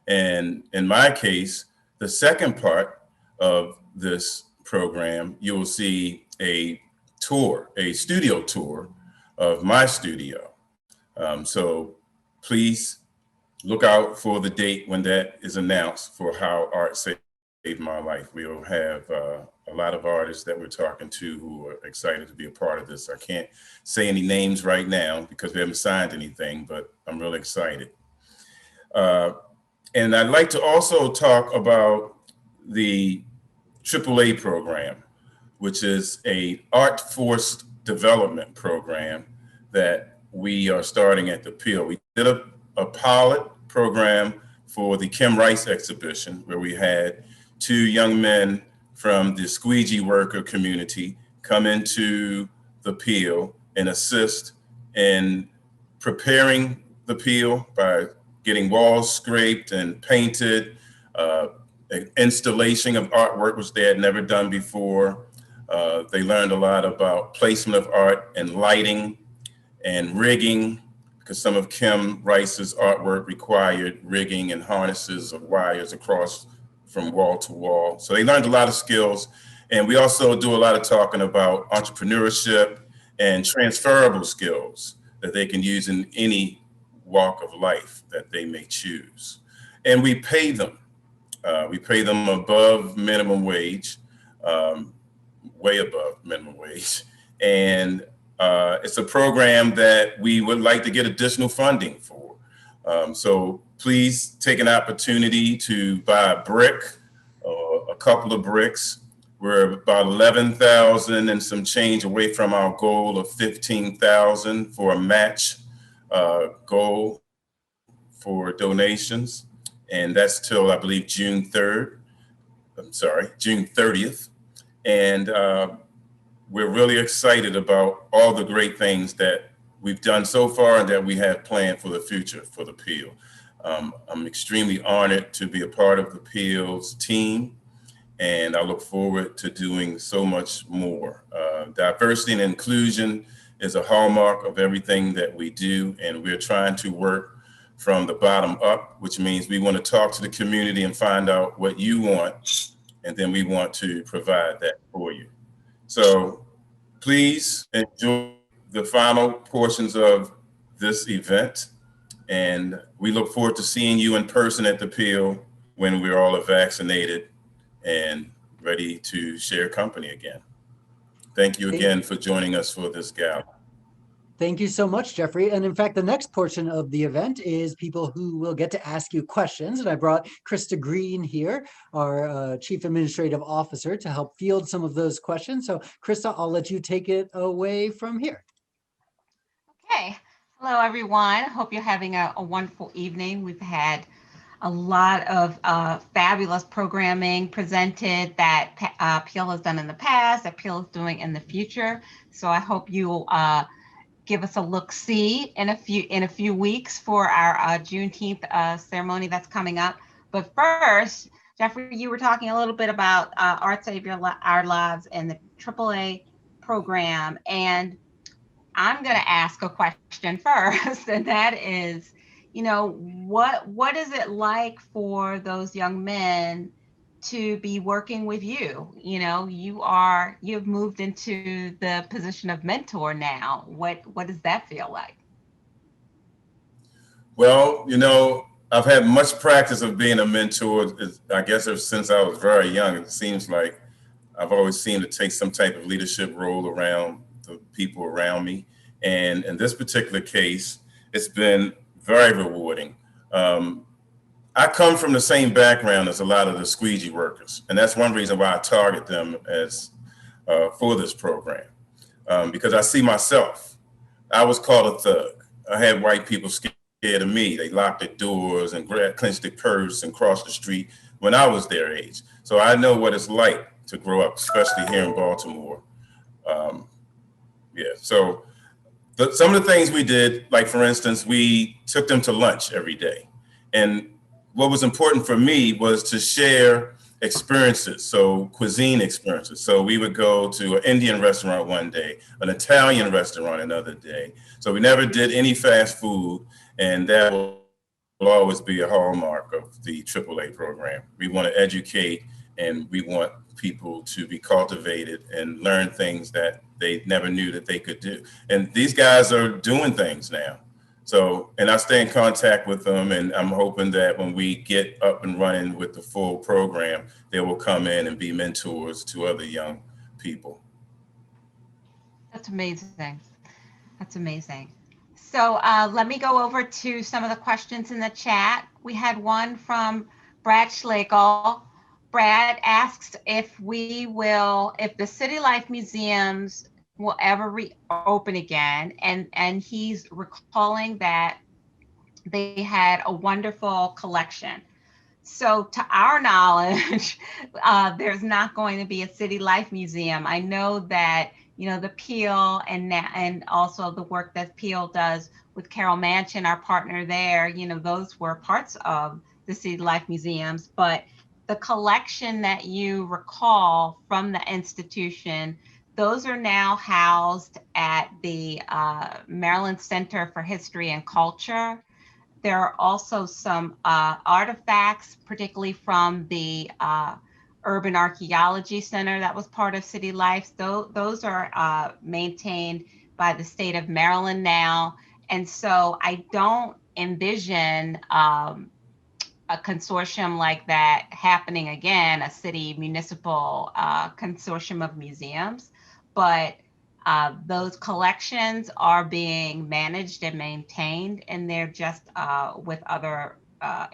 And in my case, the second part of this program, you will see a tour, a studio tour of my studio. So please look out for the date when that is announced for How Art Saved My Life. We'll have a lot of artists that we're talking to who are excited to be a part of this. I can't say any names right now because we haven't signed anything, but I'm really excited. And I'd like to also talk about the AAA program, which is a art force development program that we are starting at the Peel. We did a pilot program for the Kim Rice exhibition where we had 2 young men from the squeegee worker community come into the Peel and assist in preparing the Peel by getting walls scraped and painted, installation of artwork which they had never done before. They learned a lot about placement of art and lighting and rigging, because some of Kim Rice's artwork required rigging and harnesses of wires across from wall to wall. So they learned a lot of skills. And we also do a lot of talking about entrepreneurship and transferable skills that they can use in any walk of life that they may choose. And we pay them. We pay them above minimum wage, way above minimum wage. And it's a program that we would like to get additional funding for. So please take an opportunity to buy a brick or a couple of bricks. We're about 11,000 and some change away from our goal of 15,000 for a match goal for donations. And that's till, I believe, June 30th. And we're really excited about all the great things that we've done so far and that we have planned for the future for the Peel. I'm extremely honored to be a part of the Peel's team, and I look forward to doing so much more. Diversity and inclusion is a hallmark of everything that we do, and we're trying to work from the bottom up, which means we want to talk to the community and find out what you want, and then we want to provide that for you. So please enjoy the final portions of this event. And we look forward to seeing you in person at the Peel when we're all vaccinated and ready to share company again. Thank you again for joining us for this gala. Thank you so much, Jeffrey. And in fact, the next portion of the event is people who will get to ask you questions. And I brought Krista Green here, our Chief Administrative Officer, to help field some of those questions. So Krista, I'll let you take it away from here. Okay. Hello, everyone. Hope you're having a wonderful evening. We've had a lot of fabulous programming presented that Peel has done in the past, that Peel is doing in the future. So I hope you'll give us a look-see in a few weeks for our Juneteenth ceremony that's coming up. But first, Jeffrey, you were talking a little bit about Art Save Our Lives and the AAA program, and I'm going to ask a question first, and that is, what is it like for those young men to be working with you? You've moved into the position of mentor now. What does that feel like? Well, I've had much practice of being a mentor, I guess, since I was very young. It seems like I've always seemed to take some type of leadership role around the people around me. And in this particular case, it's been very rewarding. I come from the same background as a lot of the squeegee workers, and that's one reason why I target them as for this program, because I see myself. I was called a thug. I had white people scared of me. They locked their doors and clenched their purse and crossed the street when I was their age. So I know what it's like to grow up, especially here in Baltimore. So some of the things we did, like for instance, we took them to lunch every day. And what was important for me was to share experiences, so cuisine experiences. So we would go to an Indian restaurant one day, an Italian restaurant another day. So we never did any fast food, and that will always be a hallmark of the AAA program. We want to educate, and we want people to be cultivated and learn things that they never knew that they could do. And these guys are doing things now. So, and I stay in contact with them, and I'm hoping that when we get up and running with the full program, they will come in and be mentors to other young people. That's amazing. That's amazing. So let me go over to some of the questions in the chat. We had one from Brad Schlegel. Brad asks if the City Life Museums will ever reopen again, and he's recalling that they had a wonderful collection. So to our knowledge, there's not going to be a City Life Museum. I know that, you know, the Peel and also the work that Peel does with Carroll Mansion, our partner there, you know, those were parts of the City Life Museums, but the collection that you recall from the institution, those are now housed at the Maryland Center for History and Culture. There are also some artifacts, particularly from the Urban Archaeology Center that was part of City Life. Those are maintained by the state of Maryland now. And so I don't envision a consortium like that happening again, a city municipal consortium of museums. But those collections are being managed and maintained, and they're just with other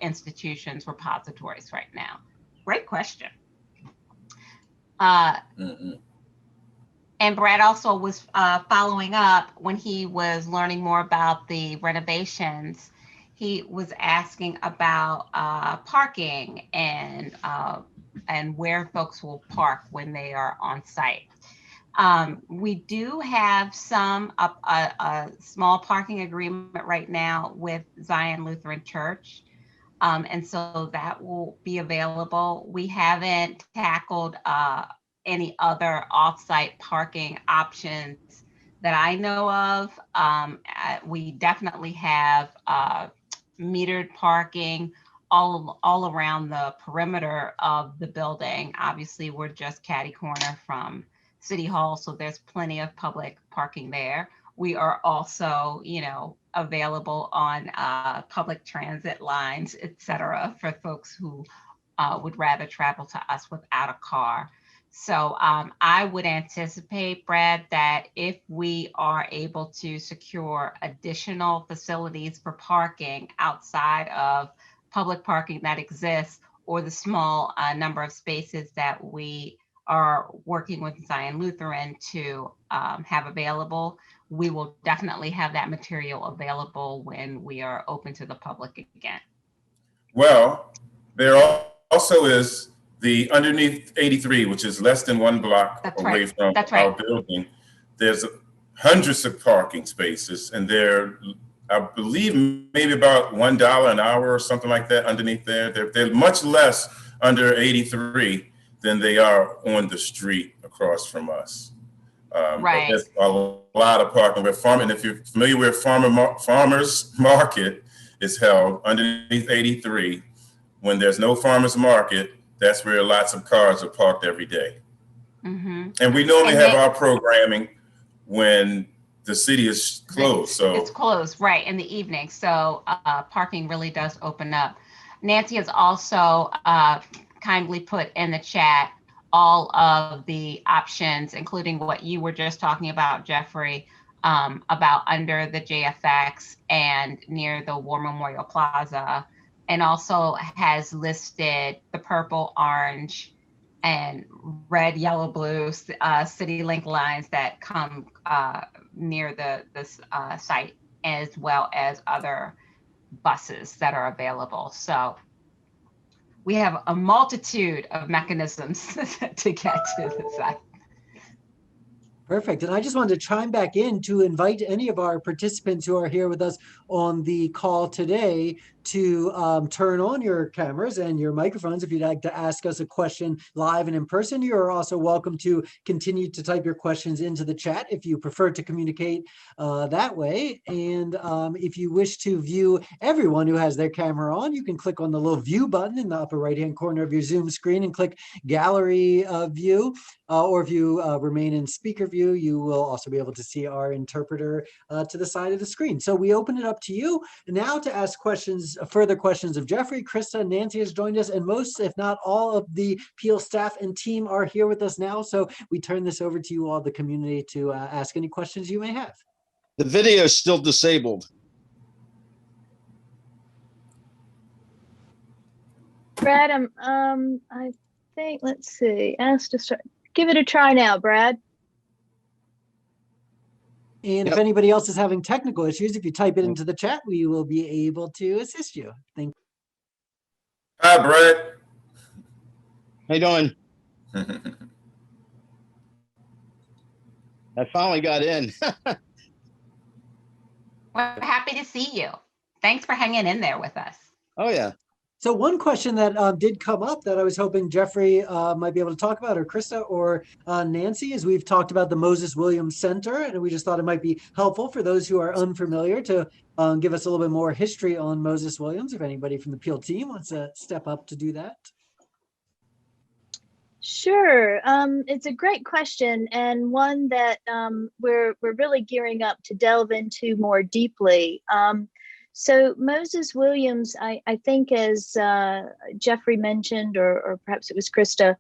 institutions, repositories right now. Great question. And Brad also was following up when he was learning more about the renovations. He was asking about parking and where folks will park when they are on site. We do have a small parking agreement right now with Zion Lutheran Church. And so that will be available. We haven't tackled any other off-site parking options that I know of. We definitely have metered parking all around the perimeter of the building. Obviously, we're just catty corner from City Hall, so there's plenty of public parking there. We are also, you know, available on public transit lines, et cetera, for folks who would rather travel to us without a car. So I would anticipate, Brad, that if we are able to secure additional facilities for parking outside of public parking that exists, or the small number of spaces that we are working with Zion Lutheran to have available, we will definitely have that material available when we are open to the public again. Well, there also is the underneath 83, which is less than 1 block away from our building. There's hundreds of parking spaces, and they're, I believe, maybe about $1 an hour or something like that underneath there. They're much less under 83 than they are on the street across from us. Right. There's a lot of parking. And if you're familiar with Farmers Market is held underneath 83. When there's no farmers market, that's where lots of cars are parked every day. Mm-hmm. And we normally have our programming when the city is closed. It's closed, right, in the evening. So parking really does open up. Nancy has also kindly put in the chat all of the options, including what you were just talking about, Jeffrey, about under the JFX and near the War Memorial Plaza, and also has listed the purple, orange, and red, yellow, blue CityLink lines that come near this site, as well as other buses that are available. So we have a multitude of mechanisms to get to the site. Perfect. And I just wanted to chime back in to invite any of our participants who are here with us on the call today to turn on your cameras and your microphones. If you'd like to ask us a question live and in person, you're also welcome to continue to type your questions into the chat if you prefer to communicate that way. And if you wish to view everyone who has their camera on, you can click on the little view button in the upper right-hand corner of your Zoom screen and click gallery view. Or if you remain in speaker view, you will also be able to see our interpreter to the side of the screen. So we open it up to you now to ask questions, further questions of Jeffrey. Krista, Nancy has joined us, and most, if not all, of the Peel staff and team are here with us now. So we turn this over to you all, the community, to ask any questions you may have. The video is still disabled. Brad, I think, let's see, asked to start. Give it a try now, Brad. And if anybody else is having technical issues, if you type it into the chat, we will be able to assist you. Thank you. Hi, Brad. How you doing? I finally got in. We're happy to see you. Thanks for hanging in there with us. Oh, yeah. So one question that did come up that I was hoping Jeffrey might be able to talk about, or Krista or Nancy, is we've talked about the Moses Williams Center, and we just thought it might be helpful for those who are unfamiliar to give us a little bit more history on Moses Williams, if anybody from the Peel team wants to step up to do that. Sure. It's a great question, and one that we're really gearing up to delve into more deeply. So Moses Williams, I think, as Jeffrey mentioned, or perhaps it was Krista,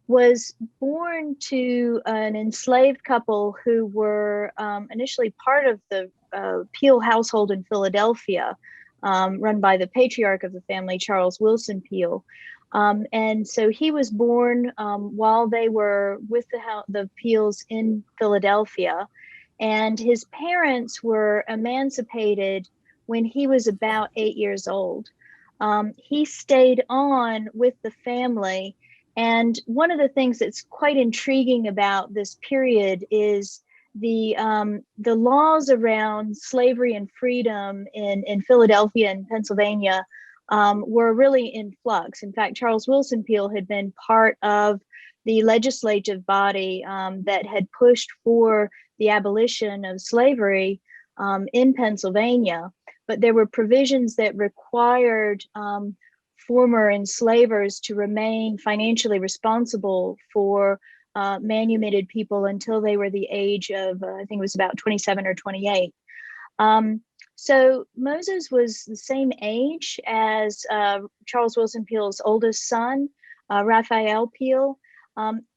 was born to an enslaved couple who were initially part of the Peel household in Philadelphia, run by the patriarch of the family, Charles Wilson Peel. And so he was born while they were with the Peels in Philadelphia, and his parents were emancipated when he was about 8 years old. He stayed on with the family. And one of the things that's quite intriguing about this period is the laws around slavery and freedom in Philadelphia and Pennsylvania were really in flux. In fact, Charles Wilson Peel had been part of the legislative body that had pushed for the abolition of slavery in Pennsylvania. But there were provisions that required former enslavers to remain financially responsible for manumitted people until they were the age of, I think it was about 27 or 28. So Moses was the same age as Charles Wilson Peel's oldest son, Raphael Peel.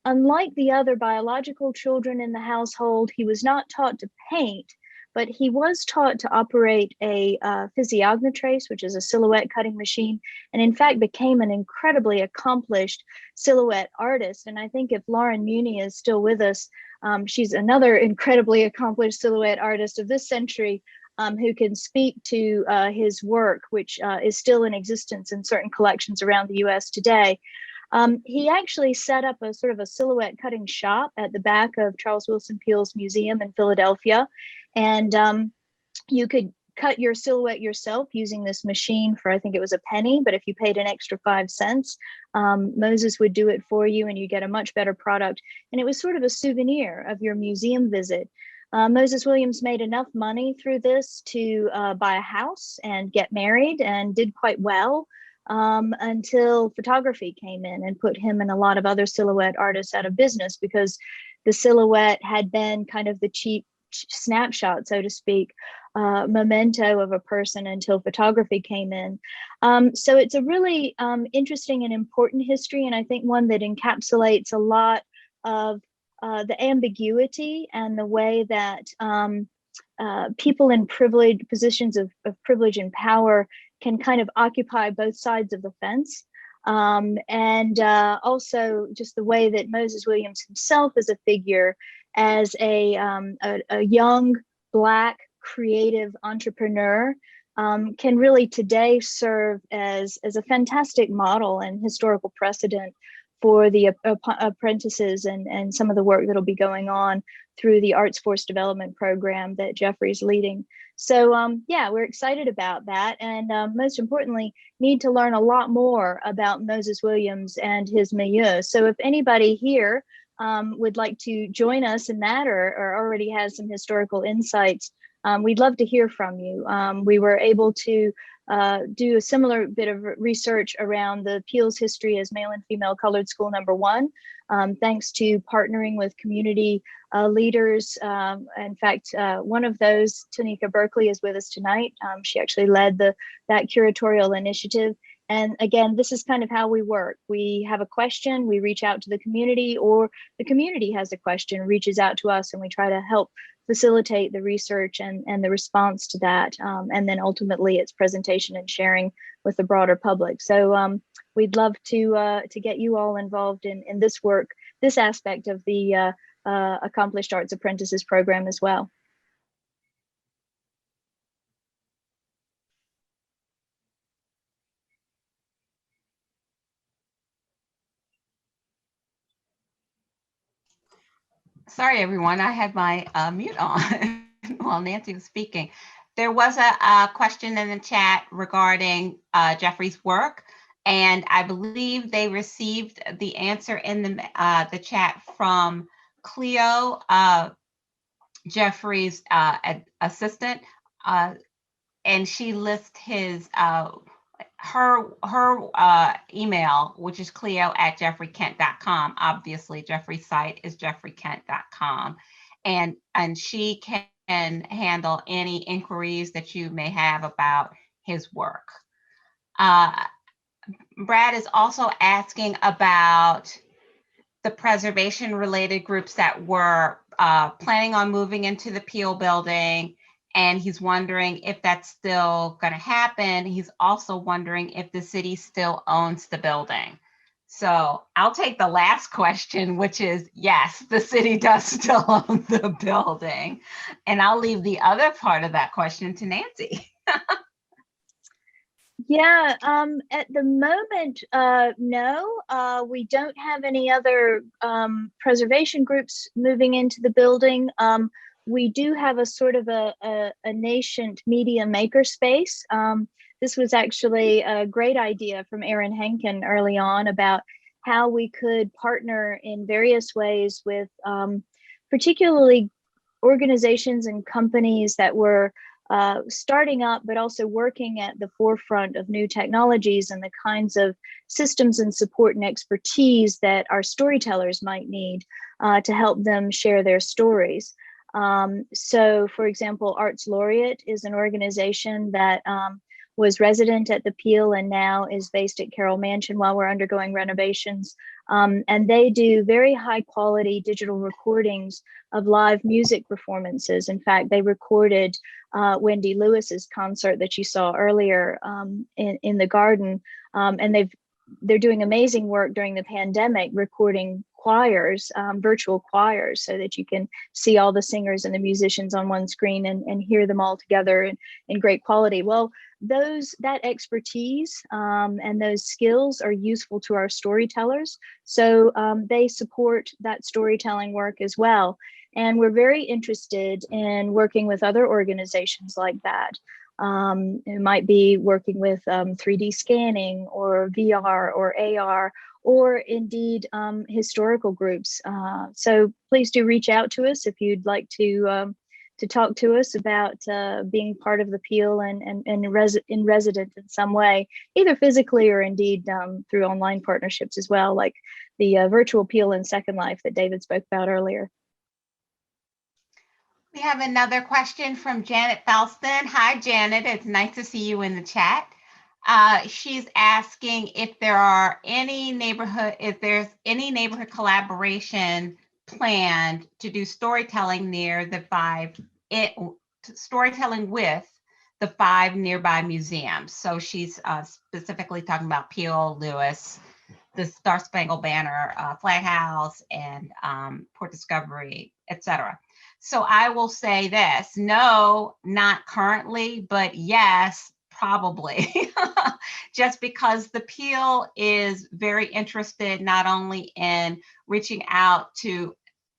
Unlike the other biological children in the household, he was not taught to paint, but he was taught to operate a physiognotrace, which is a silhouette cutting machine, and in fact became an incredibly accomplished silhouette artist. And I think if Lauren Muni is still with us, she's another incredibly accomplished silhouette artist of this century who can speak to his work, which is still in existence in certain collections around the US today. He actually set up a sort of a silhouette cutting shop at the back of Charles Wilson Peel's museum in Philadelphia. And you could cut your silhouette yourself using this machine for, I think it was a penny, but if you paid an extra 5 cents, Moses would do it for you and you get a much better product. And it was sort of a souvenir of your museum visit. Moses Williams made enough money through this to buy a house and get married, and did quite well until photography came in and put him and a lot of other silhouette artists out of business, because the silhouette had been kind of the cheap snapshot, so to speak, memento of a person until photography came in. So it's a really interesting and important history, and I think one that encapsulates a lot of the ambiguity and the way that people in positions of privilege and power can kind of occupy both sides of the fence. And also just the way that Moses Williams himself as a figure, as a young Black creative entrepreneur, can really today serve as a fantastic model and historical precedent for the apprentices and some of the work that'll be going on through the Arts Force Development Program that Jeffrey's leading. So yeah, we're excited about that, and most importantly, need to learn a lot more about Moses Williams and his milieu. So if anybody here would like to join us in that, or already has some historical insights, we'd love to hear from you. We were able to do a similar bit of research around the Peel's history as male and female colored school number 1, thanks to partnering with community leaders. In fact, one of those, Tanika Berkeley, is with us tonight. She actually led that curatorial initiative. And again, this is kind of how we work. We have a question, we reach out to the community, or the community has a question, reaches out to us, and we try to help facilitate the research and the response to that, and then ultimately its presentation and sharing with the broader public. So we'd love to get you all involved in this work, this aspect of the Accomplished Arts Apprentices program as well. Sorry, everyone, I had my mute on while Nancy was speaking. There was a question in the chat regarding Jeffrey's work, and I believe they received the answer in the chat from Cleo, Jeffrey's assistant, and she lists his her email, which is cleo@jeffreykent.com. Obviously, Jeffrey's site is jeffreykent.com, and she can handle any inquiries that you may have about his work. Brad is also asking about the preservation related groups that were planning on moving into the Peel building, and he's wondering if that's still going to happen. He's also wondering if the city still owns the building. So I'll take the last question, which is yes, the city does still own the building. And I'll leave the other part of that question to Nancy. Yeah, at the moment, no, we don't have any other preservation groups moving into the building. We do have a sort of a nascent media makerspace. This was actually a great idea from Aaron Henkin early on about how we could partner in various ways with particularly organizations and companies that were starting up, but also working at the forefront of new technologies and the kinds of systems and support and expertise that our storytellers might need to help them share their stories. So, for example, Arts Laureate is an organization that was resident at the Peel and now is based at Carroll Mansion while we're undergoing renovations. And they do very high quality digital recordings of live music performances. In fact, they recorded Wendy Lewis's concert that you saw earlier in the garden. And they're doing amazing work during the pandemic, recording choirs, virtual choirs, so that you can see all the singers and the musicians on one screen and hear them all together in great quality. Well, that expertise and those skills are useful to our storytellers. So they support that storytelling work as well. And we're very interested in working with other organizations like that. It might be working with 3D scanning or VR or AR, or indeed historical groups. So please do reach out to us if you'd like to talk to us about being part of the Peel and in resident in some way, either physically or indeed through online partnerships as well, like the virtual Peel and Second Life that David spoke about earlier. We have another question from Janet Felston. Hi, Janet. It's nice to see you in the chat. She's asking if there's any neighborhood collaboration planned to do storytelling storytelling with the 5 nearby museums. So she's specifically talking about Peel, Lewis, the Star Spangled Banner Flag House, and Port Discovery, etc. So I will say this: no, not currently, but yes, probably. Just because the Peel is very interested not only in reaching out to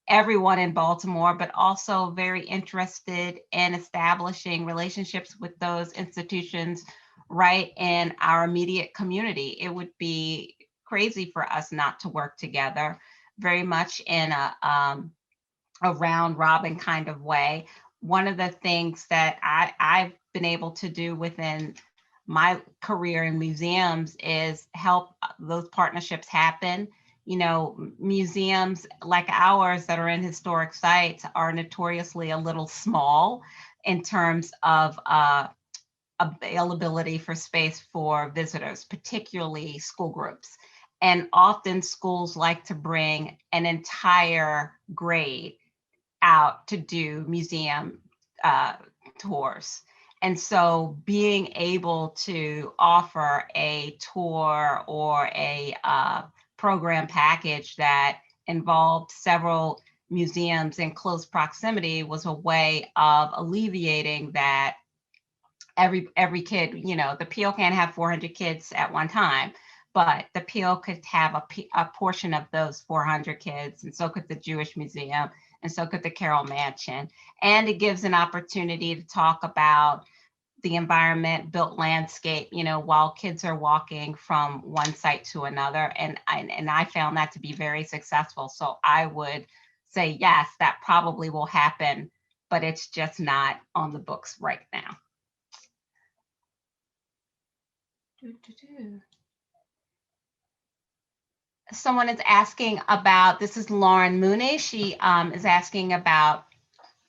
everyone in Baltimore, but also very interested in establishing relationships with those institutions right in our immediate community. It would be crazy for us not to work together, very much in a round robin kind of way. One of the things that I've been able to do within my career in museums is help those partnerships happen. You know, museums like ours that are in historic sites are notoriously a little small in terms of availability for space for visitors, particularly school groups. And often schools like to bring an entire grade out to do museum tours. And so being able to offer a tour or a program package that involved several museums in close proximity was a way of alleviating that. Every kid, you know, the Peel can't have 400 kids at one time, but the Peel could have a portion of those 400 kids, and so could the Jewish Museum, and so could the Carroll Mansion. And it gives an opportunity to talk about the environment, built landscape, you know, while kids are walking from one site to another. And I found that to be very successful. So I would say, yes, that probably will happen, but it's just not on the books right now. Someone is asking about, this is Lauren Mooney. She is asking about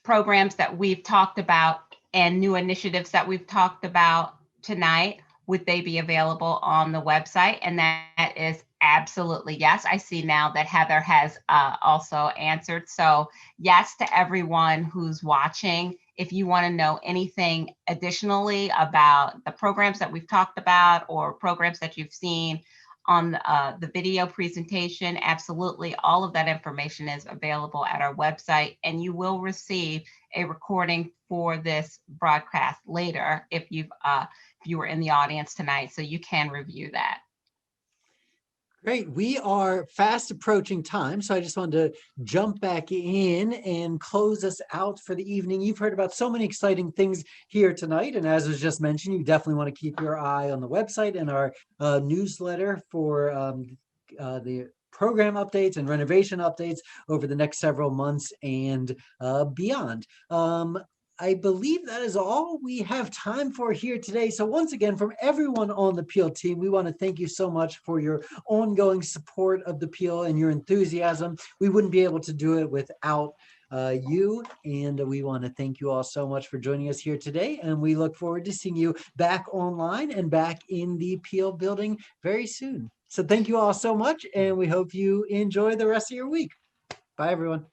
programs that we've talked about and new initiatives that we've talked about tonight. Would they be available on the website? And that is absolutely yes. I see now that Heather has also answered. So yes to everyone who's watching. If you want to know anything additionally about the programs that we've talked about or programs that you've seen on the video presentation, absolutely all of that information is available at our website, and you will receive a recording for this broadcast later if you were in the audience tonight, so you can review that. Great. We are fast approaching time, so I just wanted to jump back in and close us out for the evening. You've heard about so many exciting things here tonight, and as was just mentioned, you definitely want to keep your eye on the website and our newsletter for the program updates and renovation updates over the next several months and beyond. I believe that is all we have time for here today. So once again, from everyone on the Peel team, we want to thank you so much for your ongoing support of the Peel and your enthusiasm. We wouldn't be able to do it without you, and we want to thank you all so much for joining us here today, and we look forward to seeing you back online and back in the Peel building very soon. So thank you all so much, and we hope you enjoy the rest of your week. Bye, everyone.